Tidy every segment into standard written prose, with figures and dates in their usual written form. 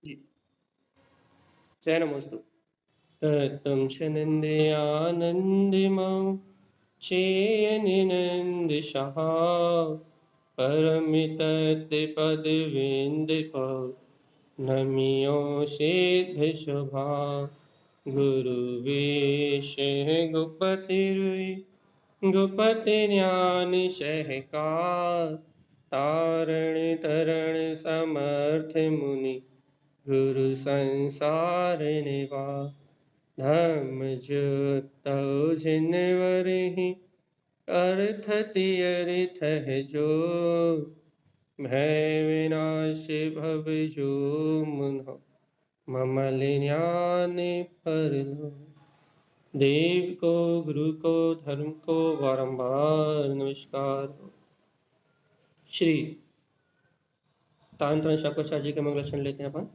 जी, जय नमोस्तु। तत्तं शनन्द्यानन्दिमौ चेयनिनन्दिशः परमितत्पदविन्दपौ नमियो सिद्धिशुभा गुरुवेशः गुपतिरुई गुपतिज्ञान सहकार तारण तरण समर्थ मुनि गुरु संसार निवा धर्म जुतौ जिनवरहि अर्थ तियरिथ जो भय विनाश भव जो मुन्हो ममल ज्ञान पर लो। देव को गुरु को धर्म को बारंबार नमस्कार हो। श्री तांत्रण शाकोचार्य जी के मंगलाचरण लेते हैं अपन।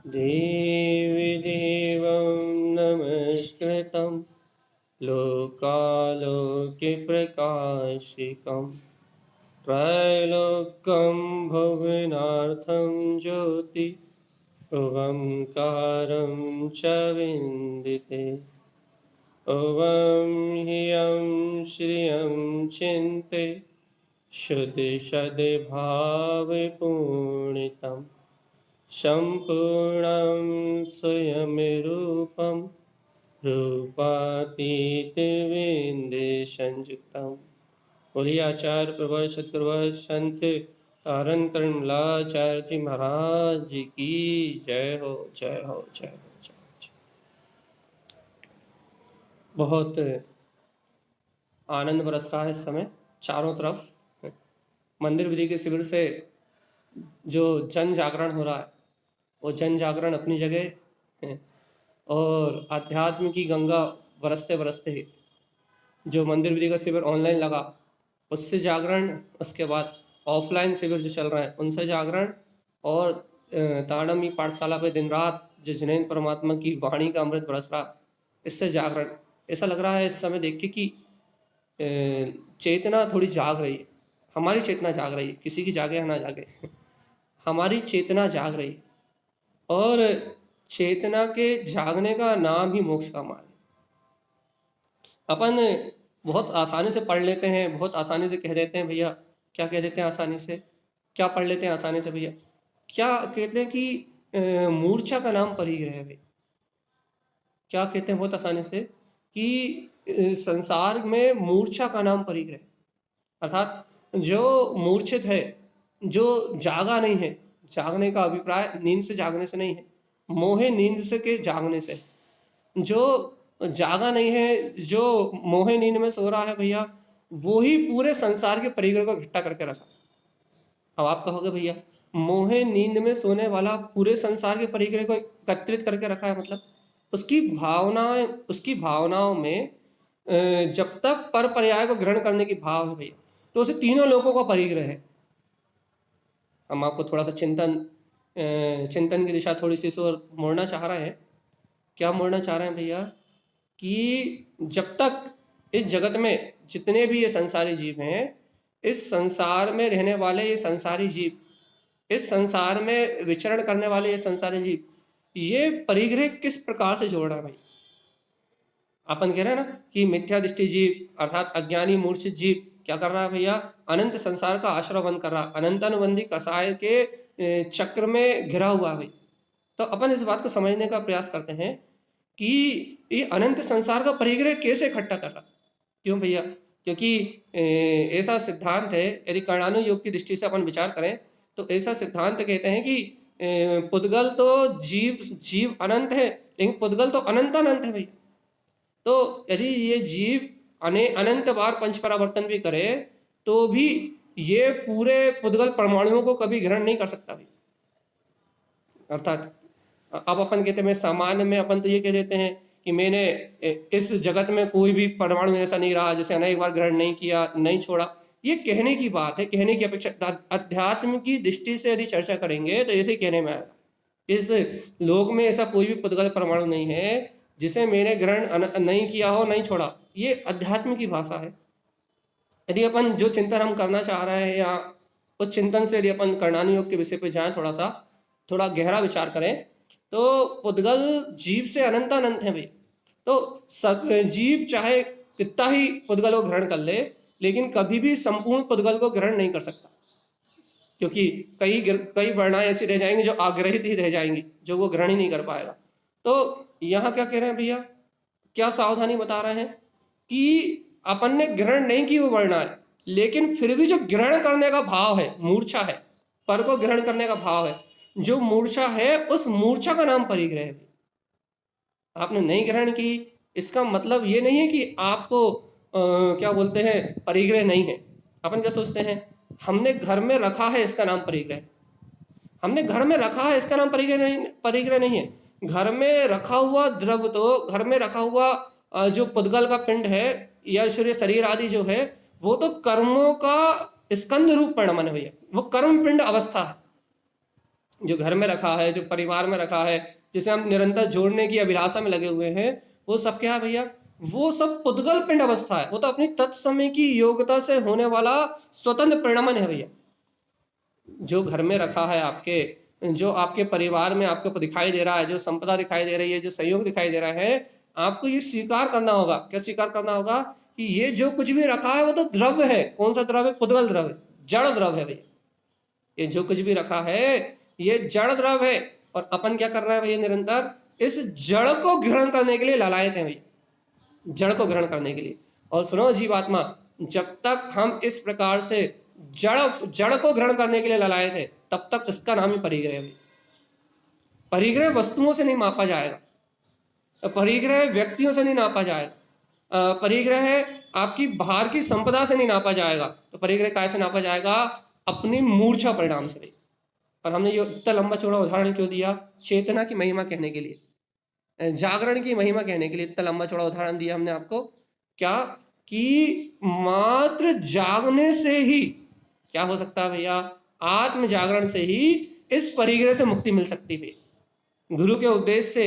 देवी देवं नमस्कृतं लोकालोके प्रकाशिकं त्रैलोक्यं भुवनार्थं ज्योति ओंकारं च विन्दिते ओं ह्रियं श्रियं चिन्ते शुद्धसद्भावपूर्णितं सम्पूर्णं स्वयं रूपं रूपातीतविन्दे बोलिए आचार्य प्रवर सतगुरुवर संत तारण तरणमलाचार्य जी महाराज जी की जय हो जय हो जय हो जय हो। बहुत आनंद बरस रहा है इस समय चारों तरफ। मंदिर विधि के शिविर से जो जन जागरण हो रहा है वो जन जागरण अपनी जगह है, और आध्यात्म की गंगा बरसते बरसते जो मंदिर विधि का शिविर ऑनलाइन लगा उससे जागरण, उसके बाद ऑफलाइन शिविर जो चल रहा है उनसे जागरण, और ताड़मी पाठशाला पे दिन रात जो जिनेंद्र परमात्मा की वाणी का अमृत बरस रहा इससे जागरण। ऐसा लग रहा है इस समय देख के कि चेतना थोड़ी जाग रही है, हमारी चेतना जाग रही है, किसी की जागे या ना जागे हमारी चेतना जाग रही है। और चेतना के जागने का नाम ही मोक्ष का मार्ग है। अपन बहुत आसानी से पढ़ लेते हैं, बहुत आसानी से कह देते हैं भैया, क्या कह देते हैं आसानी से, क्या पढ़ लेते हैं आसानी से भैया, क्या कहते हैं कि मूर्छा का नाम परिग्रह है भाई। क्या कहते हैं बहुत आसानी से कि संसार में मूर्छा का नाम परिग्रह, अर्थात जो मूर्छित है, जो जागा नहीं है, जागने का अभिप्राय नींद से जागने से नहीं है, मोहे नींद से के जागने से, जो जागा नहीं है, जो मोहे नींद में सो रहा है भैया, वो ही पूरे संसार के परिग्रह को इकट्ठा करके रखा। अब आप कहोगे भैया मोहे नींद में सोने वाला पूरे संसार के परिग्रह को एकत्रित करके रखा है, मतलब उसकी भावनाओं में जब तक पर पर्याय को ग्रहण करने की भाव है भैया, तो उसे तीनों लोगों का परिग्रह है। हम आपको थोड़ा सा चिंतन की दिशा थोड़ी सी इस ओर मोड़ना चाह रहे हैं। क्या मोड़ना चाह रहे हैं भैया कि जब तक इस जगत में जितने भी ये संसारी जीव हैं, इस संसार में रहने वाले ये संसारी जीव, इस संसार में विचरण करने वाले ये संसारी जीव, ये परिग्रह किस प्रकार से जोड़ रहा है भाई। अपन कह रहे हैं ना कि मिथ्या दृष्टि जीव अर्थात अज्ञानी मूर्छित जीव क्या कर रहा है भैया, अनंत संसार का आश्रय बन कर रहा, अनंतानुबंधी कसाय के चक्र में घिरा हुआ है भाई। तो अपन इस बात को समझने का प्रयास करते हैं कि ये अनंत संसार का परिग्रह कैसे इकट्ठा कर रहा। क्यों भैया, क्योंकि ऐसा सिद्धांत है, यदि कर्णानु योग की दृष्टि से अपन विचार करें तो ऐसा सिद्धांत कहते हैं कि पुद्गल तो जीव अनंत है, लेकिन पुद्गल तो अनंत है भैया। तो यदि ये जीव अनंत बार पंच परावर्तन भी करे तो भी ये पूरे पुद्गल परमाणुओं को कभी ग्रहण नहीं कर सकता भाई। अर्थात अब अपन कहते हैं मैं सामान्य में अपन तो ये कह देते हैं कि मैंने इस जगत में कोई भी परमाणु ऐसा नहीं रहा जिसे अनेक बार ग्रहण नहीं किया, नहीं छोड़ा। ये कहने की बात है, कहने की अपेक्षा। अध्यात्म की दृष्टि से यदि चर्चा करेंगे तो ऐसे ही कहने में आएगा। इस लोक में ऐसा कोई भी पुद्गल परमाणु नहीं है जिसे मैंने ग्रहण नहीं किया हो, नहीं छोड़ा। ये अध्यात्म की भाषा है। यदि अपन जो चिंतन हम करना चाह रहे हैं या उस चिंतन से यदि अपन कर्णानु योग के विषय पे जाएं थोड़ा गहरा विचार करें तो पुद्गल जीव से अनंत अनंत है भाई। तो सब जीव चाहे कितना ही पुद्गल को ग्रहण कर ले, लेकिन कभी भी संपूर्ण पुद्गल को ग्रहण नहीं कर सकता, क्योंकि कई वर्णाएं ऐसी रह जाएंगी जो आग्रहित ही रह जाएंगी, जो वो ग्रहण ही नहीं कर पाएगा। तो यहाँ क्या कह रहे हैं भैया, क्या सावधानी बता रहे हैं कि अपन ने ग्रहण नहीं की वो वर्णाएं, लेकिन फिर भी जो ग्रहण करने का भाव है, मूर्छा है, पर को ग्रहण करने का भाव है, जो मूर्छा है, उस मूर्छा का नाम परिग्रह है। आपने नहीं ग्रहण की, इसका मतलब ये नहीं है कि आपको क्या बोलते हैं, परिग्रह नहीं है। अपन क्या सोचते हैं, हमने घर में रखा है इसका नाम परिग्रह, हमने घर में रखा है इसका नाम परिग्रह नहीं है। घर में रखा हुआ द्रव्य, तो घर में रखा हुआ जो पुद्गल का पिंड है या फिर शरीर आदि जो है, वो तो कर्मों का स्कंद रूप परिणाम है भैया, वो कर्म पिंड अवस्था है। जो घर में रखा है, जो परिवार में रखा है, जिसे हम निरंतर जोड़ने की अभिलाषा में लगे हुए हैं, वो सब क्या है भैया, वो सब पुद्गल पिंड अवस्था है। वो तो अपनी तत्समय की योग्यता से होने वाला स्वतंत्र परिणमन है भैया। जो घर में रखा है आपके, जो आपके परिवार में आपको दिखाई दे रहा है, जो संपदा दिखाई दे रही है, जो संयोग दिखाई दे रहा है, आपको ये स्वीकार करना होगा। क्या स्वीकार करना होगा कि ये जो कुछ भी रखा है वो तो द्रव्य है। कौन सा द्रव्य? पुद्गल द्रव्य, जड़ द्रव्य है भैया। ये जो कुछ भी रखा है ये जड़ द्रव्य है, और अपन क्या कर रहे हैं भैया, निरंतर इस जड़ को ग्रहण करने के लिए लालायत हैं भैया, जड़ को ग्रहण करने के लिए। और सुनो जीवात्मा, जब तक हम इस प्रकार से जड़ को ग्रहण करने के लिए लालायत है, तब तक इसका नाम ही परिग्रह है। परिग्रह वस्तुओं से नहीं मापा जाएगा, परिग्रह व्यक्तियों से नहीं नापा जाएगा, परिग्रह आपकी बाहर की संपदा से नहीं नापा जाएगा। तो परिग्रह कैसे नापा जाएगा? अपनी मूर्छा परिणाम से। और हमने ये इतना लंबा चौड़ा उदाहरण क्यों दिया? चेतना की महिमा कहने के लिए, जागरण की महिमा कहने के लिए इतना लंबा चौड़ा उदाहरण दिया हमने आपको। क्या कि मात्र जागने से ही क्या हो सकता है भैया? आत्म जागरण से ही इस परिग्रह से मुक्ति मिल सकती है। गुरु के उपदेश से,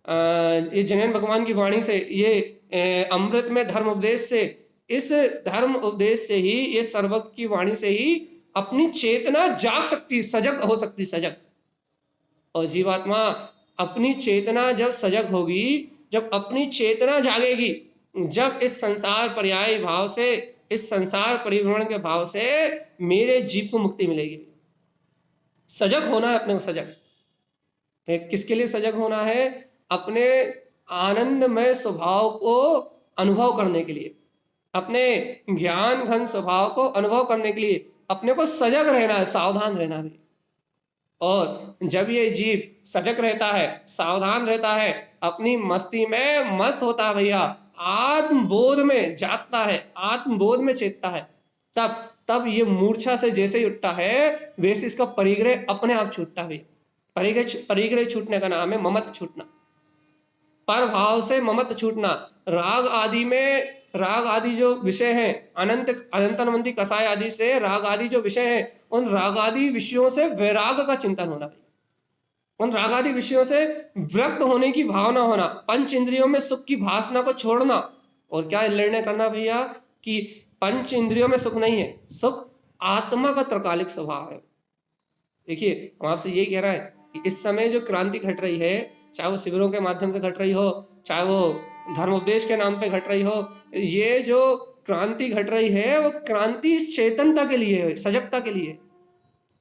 ये जनन भगवान की वाणी से, ये अमृत में धर्म उपदेश से, इस धर्म उपदेश से ही, ये सर्वज्ञ की वाणी से ही अपनी चेतना जाग सकती, सजग हो सकती, सजग। और जीवात्मा अपनी चेतना जब सजग होगी, जब अपनी चेतना जागेगी, जब इस संसार पर्याय भाव से, इस संसार परिभ्रमण के भाव से मेरे जीव को मुक्ति मिलेगी। सजग होना है अपने को, सजग किसके लिए सजग होना है? अपने आनंदमय स्वभाव को अनुभव करने के लिए, अपने ज्ञान घन स्वभाव को अनुभव करने के लिए अपने को सजग रहना है, सावधान रहना भी। और जब ये जीव सजग रहता है, सावधान रहता है, अपनी मस्ती में मस्त होता है भैया, आत्मबोध में जागता है, आत्मबोध में चेतता है, तब ये मूर्छा से जैसे ही उठता है, वैसे इसका परिग्रह अपने आप छूटता है। परिग्रह छूटने का नाम है ममत्व छूटना, पर भाव से ममत्व छूटना। राग आदि में, राग आदि जो विषय हैं, अनंतनवंती कसाय आदि से राग आदि जो विषय हैं, उन राग आदि विषयों से वैराग का चिंतन होना, उन राग आदि विषयों से विरक्त होने की भावना होना, पंच इंद्रियों में सुख की भासना को छोड़ना। और क्या निर्णय करना भैया कि पंच इंद्रियों में सुख नहीं है, सुख आत्मा का त्रकालिक स्वभाव है। देखिए, हम आपसे यही कह रहा है कि इस समय जो क्रांति घट रही है, चाहे वो शिविरों के माध्यम से घट रही हो, चाहे वो धर्मोपदेश के नाम पे घट रही हो, ये जो क्रांति घट रही है वो क्रांति चेतनता के लिए है, सजगता के लिए।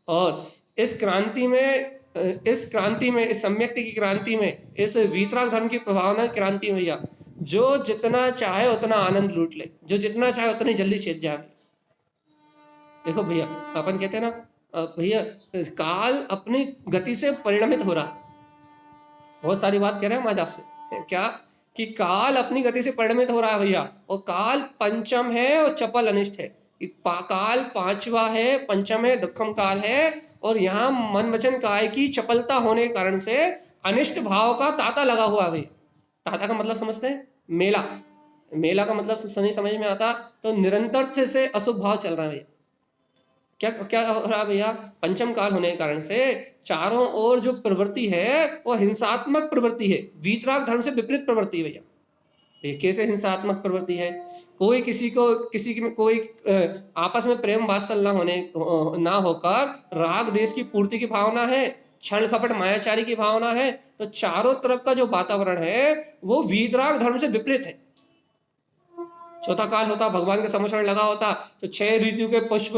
और इस क्रांति में, इस सम्यक्ति की क्रांति में, इस वीतराग धर्म की प्रभावना क्रांति में भैया, जो जितना चाहे उतना आनंद लूट ले, जो जितना चाहे उतनी जल्दी चेत जाए। देखो भैया, अपन कहते हैं ना भैया, काल अपनी गति से परिणमित हो रहा। बहुत सारी बात कह रहे हैं हम आज आपसे, क्या कि काल अपनी गति से परिणमित हो रहा है भैया। और काल पंचम है और चपल अनिष्ट है। काल पांचवा है, पंचम है, दुखम काल है। और यहाँ मन वचन काय की चपलता होने के कारण से अनिष्ट भाव का ताता लगा हुआ है भैया। ताता का मतलब समझते हैं? मेला। मेला का मतलब नहीं समझ में आता, तो निरंतर से अशुभ भाव चल रहा है भैया। क्या क्या हो रहा है भैया? पंचम काल होने के कारण से चारों ओर जो प्रवृत्ति है वो हिंसात्मक प्रवृत्ति है, वीतराग धर्म से विपरीत प्रवृत्ति है भैया। ये कैसे हिंसात्मक प्रवृत्ति है? कोई किसी में कोई आपस में प्रेम वात्सल्य ना होकर राग देश की पूर्ति की भावना है, छल कपट मायाचारी की भावना है, तो चारों तरफ का जो वातावरण है वो वीतराग धर्म से विपरीत है। चौथा काल होता, भगवान का समर्षण लगा होता, तो 6 ऋतु के पुष्प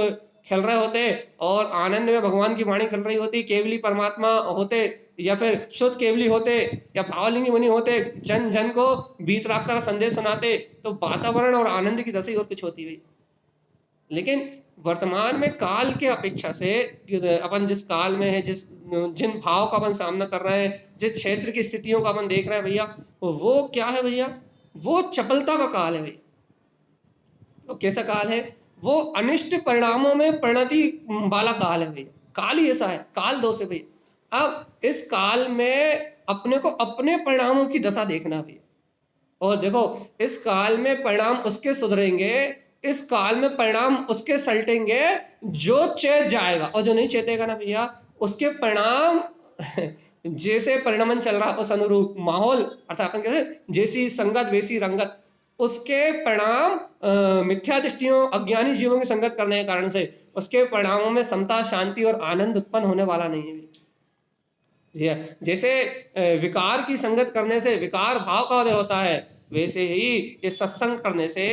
खिल रहे होते और आनंद में भगवान की वाणी खिल रही होती, केवली परमात्मा होते या फिर शुद्ध केवली होते या भावलिंगी मुनि होते, जन जन को वीतरागता का संदेश सुनाते, तो वातावरण और आनंद की दशा और कुछ होती हुई। लेकिन वर्तमान में काल के अपेक्षा से अपन जिस काल में है, जिन भाव का अपन सामना कर रहे हैं, जिस क्षेत्र की स्थितियों का अपन देख रहे हैं भैया, वो क्या है भैया, वो चपलता का काल है भैया। तो कैसा काल है वो, अनिष्ट परिणामों में परिणति वाला काल है भैया। काल ही ऐसा है, काल दोष है भैया। अब इस काल में अपने को अपने परिणामों की दशा देखना भैया। और देखो, इस काल में परिणाम उसके सुधरेंगे, इस काल में परिणाम उसके सलटेंगे जो चेत जाएगा, और जो नहीं चेतेगा ना भैया, उसके परिणाम जैसे परिणमन चल रहा उस अनुरूप माहौल, अर्थात अपन कहते हैं जैसी संगत वैसी रंगत, उसके परिणाम मिथ्या दृष्टियों अज्ञानी जीवों की संगत करने के कारण से उसके परिणामों में समता, शांति और आनंद उत्पन्न होने वाला नहीं है। जैसे विकार की संगत करने से विकार भाव का उदय होता है, वैसे ही ये सत्संग करने से,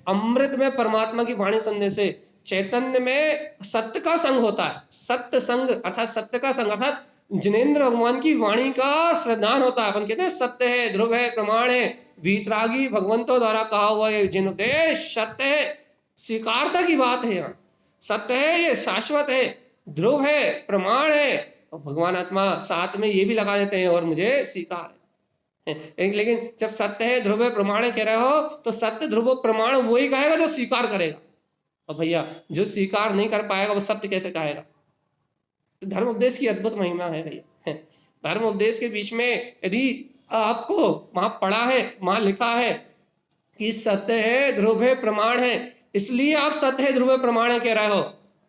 अमृत में परमात्मा की वाणी सुनने से चैतन्य में सत्य का संग होता है। सत्य संग अर्थात सत्य का संग अर्थात जिनेन्द्र भगवान की वाणी का श्रद्धान होता है। अपन कहते हैं सत्य है, ध्रुव है, प्रमाण है, वीतरागी भगवंतों द्वारा कहा हुआ है जिन उपदेश सत्य है, स्वीकारता की बात है। यहाँ सत्य है, ये शाश्वत है, ध्रुव है, प्रमाण है, और भगवान आत्मा साथ में ये भी लगा देते हैं और मुझे स्वीकार है। लेकिन जब सत्य है, ध्रुव है, प्रमाण है कह रहे हो, तो सत्य, ध्रुव, प्रमाण वही कहेगा जो स्वीकार करेगा। और भैया जो स्वीकार नहीं कर पाएगा वो सत्य कैसे कहेगा। धर्म उपदेश की अद्भुत महिमा है भैया। धर्म उपदेश के बीच में यदि आपको वहां पढ़ा है, वहां लिखा है कि सत्य है, ध्रुव है, प्रमाण है, इसलिए आप सत्य है, ध्रुव है, प्रमाण है कह रहे हो,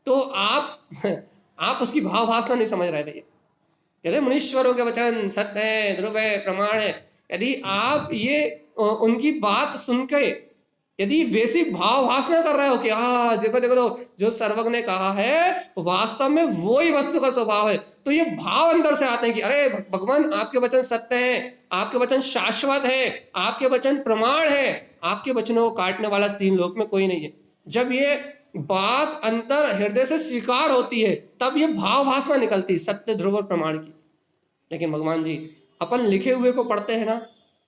तो आप उसकी भाव भाषा नहीं समझ रहे भैया। कहते मुनीश्वरों के वचन सत्य है, ध्रुव है, प्रमाण है, यदि आप ये उनकी बात सुन के यदि वैसी भाव भाषणा कर रहे हो कि हाँ देखो देखो तो जो सर्वज्ञ ने कहा है वास्तव में वो ही वस्तु का स्वभाव है, तो ये भाव अंदर से आते हैं कि अरे भगवान आपके वचन सत्य हैं, आपके वचन शाश्वत है, आपके वचन प्रमाण है, आपके वचनों को काटने वाला 3 लोक में कोई नहीं है। जब ये बात अंतर हृदय से स्वीकार होती है तब ये भाव भाषणा निकलती सत्य, ध्रुव और प्रमाण की। लेकिन भगवान जी अपन लिखे हुए को पढ़ते हैं ना,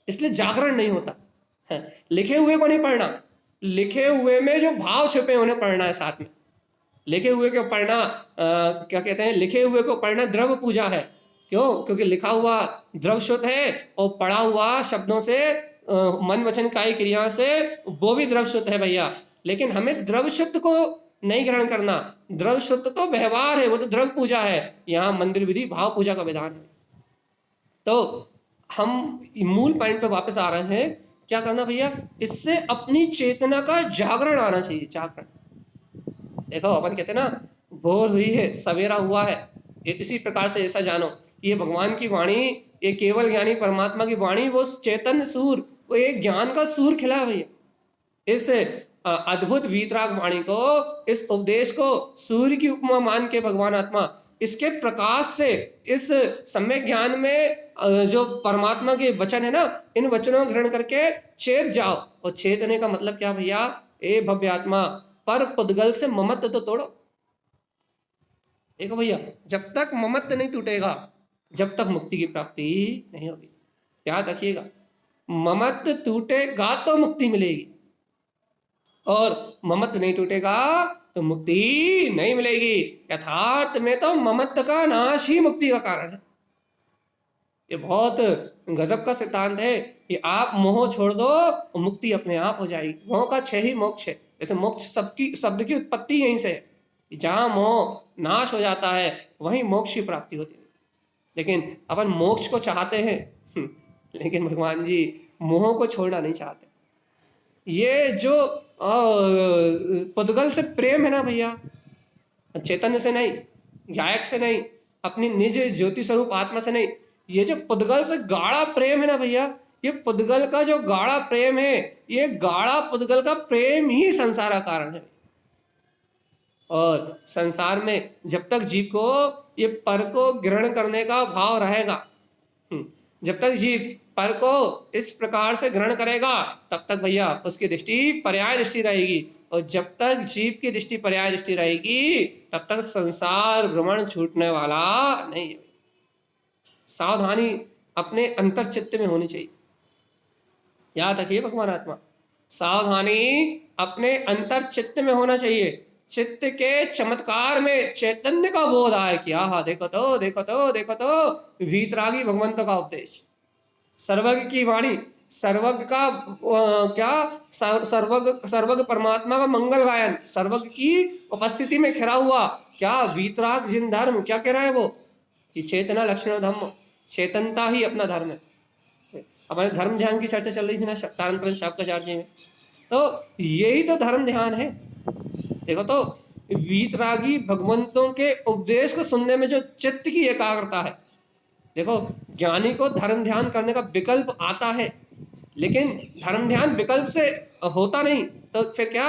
इसलिए जागरण नहीं होता है। लिखे हुए को नहीं पढ़ना, लिखे हुए में जो भाव छिपे उन्हें पढ़ना है साथ में। लिखे हुए को पढ़ना क्या कहते हैं, लिखे हुए को पढ़ना द्रव्य पूजा है। क्यों? क्योंकि लिखा हुआ द्रव्य शुद्ध है और पढ़ा हुआ शब्दों से मन वचन कायी क्रिया से वो भी द्रव्य शुद्ध है भैया। लेकिन हमें द्रव्य शुद्ध को नहीं ग्रहण करना, द्रव्य शुद्ध तो व्यवहार है, वो तो द्रव्य पूजा है। यहाँ मंदिर विधि भाव पूजा का विधान है। तो हम मूल पॉइंट पे वापस आ रहे हैं, क्या करना भैया, इससे अपनी चेतना का जागरण आना चाहिए। जागरण देखो अपन कहते हैं ना, भोर हुई है सवेरा हुआ है, इसी प्रकार से ऐसा जानो ये भगवान की वाणी, ये केवल ज्ञानी परमात्मा की वाणी, वो चैतन्य सूर, वो एक ज्ञान का सूर खिला है भैया। इस अद्भुत वीतराग वाणी को, इस उपदेश को सूर्य की उपमा मान के भगवान आत्मा इसके प्रकाश से, इस सम्यक ज्ञान में जो परमात्मा के वचन है ना, इन वचनों को ग्रहण करके चेत जाओ। और चेतने का मतलब क्या भैया, ए भव्य आत्मा पर पुद्गल से ममत्व तो तोड़ो। देखो भैया, जब तक ममत्व नहीं टूटेगा जब तक मुक्ति की प्राप्ति नहीं होगी। याद रखिएगा, ममत्व टूटेगा तो मुक्ति मिलेगी, और ममत्व नहीं टूटेगा तो मुक्ति नहीं मिलेगी। यथार्थ में तो ममत्व का नाश ही मुक्ति का कारण है। ये बहुत गजब का सिद्धांत है कि आप मोह छोड़ दो और मुक्ति अपने आप हो जाएगी। मोह का क्षय ही मोक्ष है। जैसे मोक्ष सबकी शब्द की उत्पत्ति यहीं से है, जहाँ मोह नाश हो जाता है वहीं मोक्ष की प्राप्ति होती है। लेकिन अपन मोक्ष को चाहते हैं, लेकिन भगवान जी मोह को छोड़ना नहीं चाहते। ये जो पुद्गल से प्रेम है ना भैया, चैतन्य से नहीं, गायक से नहीं, अपनी निज ज्योति स्वरूप आत्मा से नहीं, ये जो पुद्गल से गाढ़ा प्रेम है ना भैया, ये पुद्गल का जो गाढ़ा प्रेम है, ये गाढ़ा पुद्गल का प्रेम ही संसार का कारण है। और संसार में जब तक जीव को ये पर को ग्रहण करने का भाव रहेगा। जब तक जीव पर को इस प्रकार से ग्रहण करेगा तब तक भैया उसकी दृष्टि पर्याय दृष्टि रहेगी, और जब तक जीव की दृष्टि पर्याय दृष्टि रहेगी तब तक संसार भ्रमण छूटने वाला नहीं है। सावधानी अपने अंतर चित्त में होनी चाहिए, याद रखिए भगवान आत्मा, सावधानी अपने अंतर चित्त में होना चाहिए। चित्त के चमत्कार में चैतन्य का बोध आए कि हाँ देखो तो देखो तो देखो तो वीतरागी भगवंत का उपदेश, सर्वज्ञ की वाणी, सर्वज्ञ का सर्वज्ञ परमात्मा का मंगल गायन, सर्वज्ञ की उपस्थिति में खड़ा हुआ क्या वीतराग जिन धर्म, क्या कह रहा है वो कि चेतना लक्षण धर्म, चेतनता ही अपना धर्म है। हमारे धर्म ध्यान की चर्चा चल रही थी ना तारण शाक्ताचार्य में, तो यही तो धर्म ध्यान है। देखो तो वीतरागी भगवंतों के उपदेश को सुनने में जो चित्त की एकाग्रता है, देखो ज्ञानी को धर्म ध्यान करने का विकल्प आता है, लेकिन धर्म ध्यान विकल्प से होता नहीं, तो फिर क्या,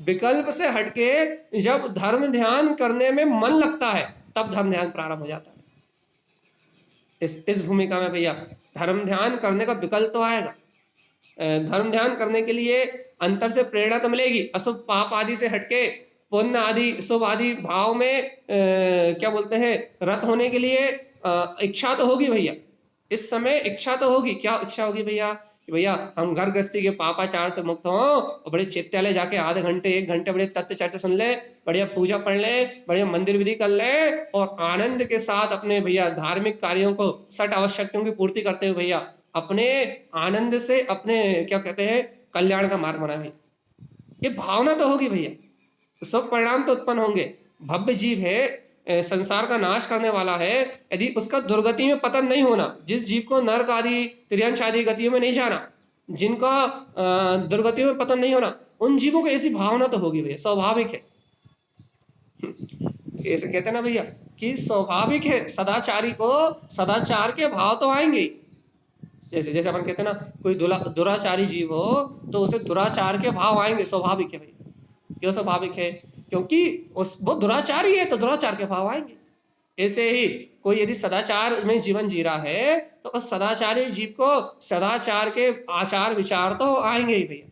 विकल्प से हटके जब धर्म ध्यान करने में मन लगता है तब धर्म ध्यान प्रारंभ हो जाता है। इस भूमिका में भैया धर्म ध्यान करने का विकल्प तो आएगा। धर्म ध्यान करने के लिए अंतर से प्रेरणा तो मिलेगी, अशुभ पाप आदि से हटके पुण्य आदि शुभ आदि भाव में क्या बोलते हैं रत होने के लिए इच्छा तो होगी भैया। इस समय इच्छा तो होगी, क्या इच्छा होगी भैया कि भैया हम घर गृहस्थी के पापाचार से मुक्त हों और बड़े चित्तालय जाके आधे घंटे 1 घंटे बड़े तत्व चर्चा सुन ले, बढ़िया पूजा पढ़ ले, बढ़िया मंदिर विधि कर ले और आनंद के साथ अपने भैया धार्मिक कार्यों को सट आवश्यकताओं की पूर्ति करते हुए भैया अपने आनंद से अपने क्या कहते हैं कल्याण का मार्ग बना भैया। ये भावना तो होगी भैया, सब परिणाम तो उत्पन्न होंगे। भव्य जीव है, संसार का नाश करने वाला है, यदि उसका दुर्गति में पतन नहीं होना, जिस जीव को नरक आदि त्रियंश आदि गतियों में नहीं जाना, जिनका दुर्गति में पतन नहीं होना, उन जीवों को ऐसी भावना तो होगी भैया, स्वाभाविक है। ऐसे कहते हैं ना भैया कि स्वाभाविक है, सदाचारी को सदाचार के भाव तो आएंगे। जैसे जैसे अपन कहते हैं ना कोई दुराचारी जीव हो तो उसे दुराचार के भाव आएंगे, स्वाभाविक है भैया। क्यों स्वाभाविक है? क्योंकि वो दुराचारी है तो दुराचार के भाव आएंगे। ऐसे ही कोई यदि सदाचार में जीवन जी रहा है तो उस सदाचारी जीव को सदाचार के आचार विचार तो आएंगे ही भैया।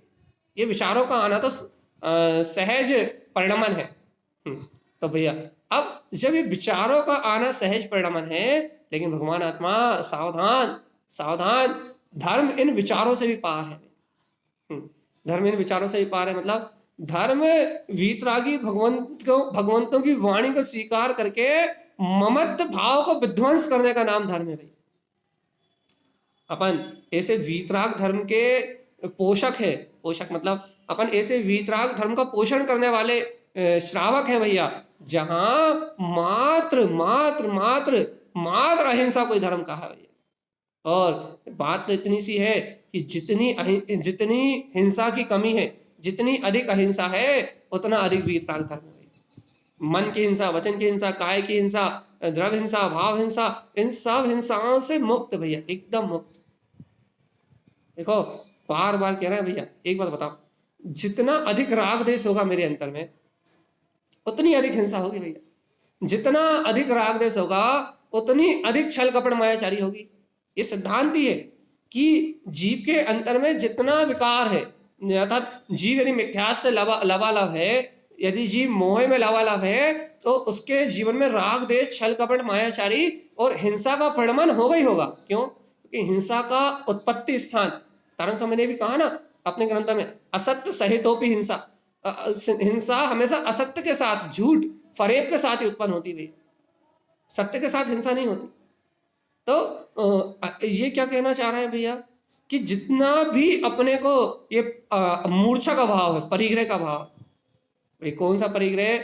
ये विचारों का आना तो सहज परिणमन है। तो भैया अब जब ये विचारों का आना सहज परिणमन है, लेकिन भगवान आत्मा सावधान सावधान, धर्म इन विचारों से भी पार है। धर्म इन विचारों से भी पार है, मतलब धर्म वीतरागी भगवंतों की वाणी को स्वीकार करके ममत्व भाव को विध्वंस करने का नाम धर्म है भाई। अपन ऐसे वीतराग धर्म के पोषक है, पोषक मतलब अपन ऐसे वीतराग धर्म का पोषण करने वाले श्रावक है भैया, जहां मात्र मात्र मात्र मात्र अहिंसा कोई धर्म कहा है भैया। और बात तो इतनी सी है कि जितनी हिंसा की कमी है, जितनी अधिक अहिंसा है उतना अधिक वीतराग धर्म है। मन की हिंसा, वचन की हिंसा, काय की हिंसा, द्रव्य हिंसा, भाव हिंसा, इन सब हिंसाओं से मुक्त भैया, एकदम मुक्त। देखो बार बार कह रहे हैं भैया, एक बात बताओ, जितना अधिक राग देश होगा मेरे अंतर में उतनी अधिक हिंसा होगी भैया। जितना अधिक राग देश होगा उतनी अधिक छल कपट मायाचारी होगी। ये सिद्धांत ही है कि जीव के अंतर में जितना विकार है, अर्थात जीव यदि मिथ्यास से लबालब है, यदि जीव मोह में लबालब है, तो उसके जीवन में राग देश छल कपट मायाचारी और हिंसा का परिणमन होगा ही होगा। क्यों? क्योंकि हिंसा का उत्पत्ति स्थान, तारण स्वामी ने भी कहा ना अपने ग्रंथ में, असत्य सहितोपि हिंसा। हिंसा हमेशा असत्य के साथ, झूठ फरेब के साथ ही उत्पन्न होती है, सत्य के साथ हिंसा नहीं होती। तो ये क्या कहना चाह रहे हैं भैया कि जितना भी अपने को ये मूर्छा का भाव है, परिग्रह का भाव, भाई कौन सा परिग्रह?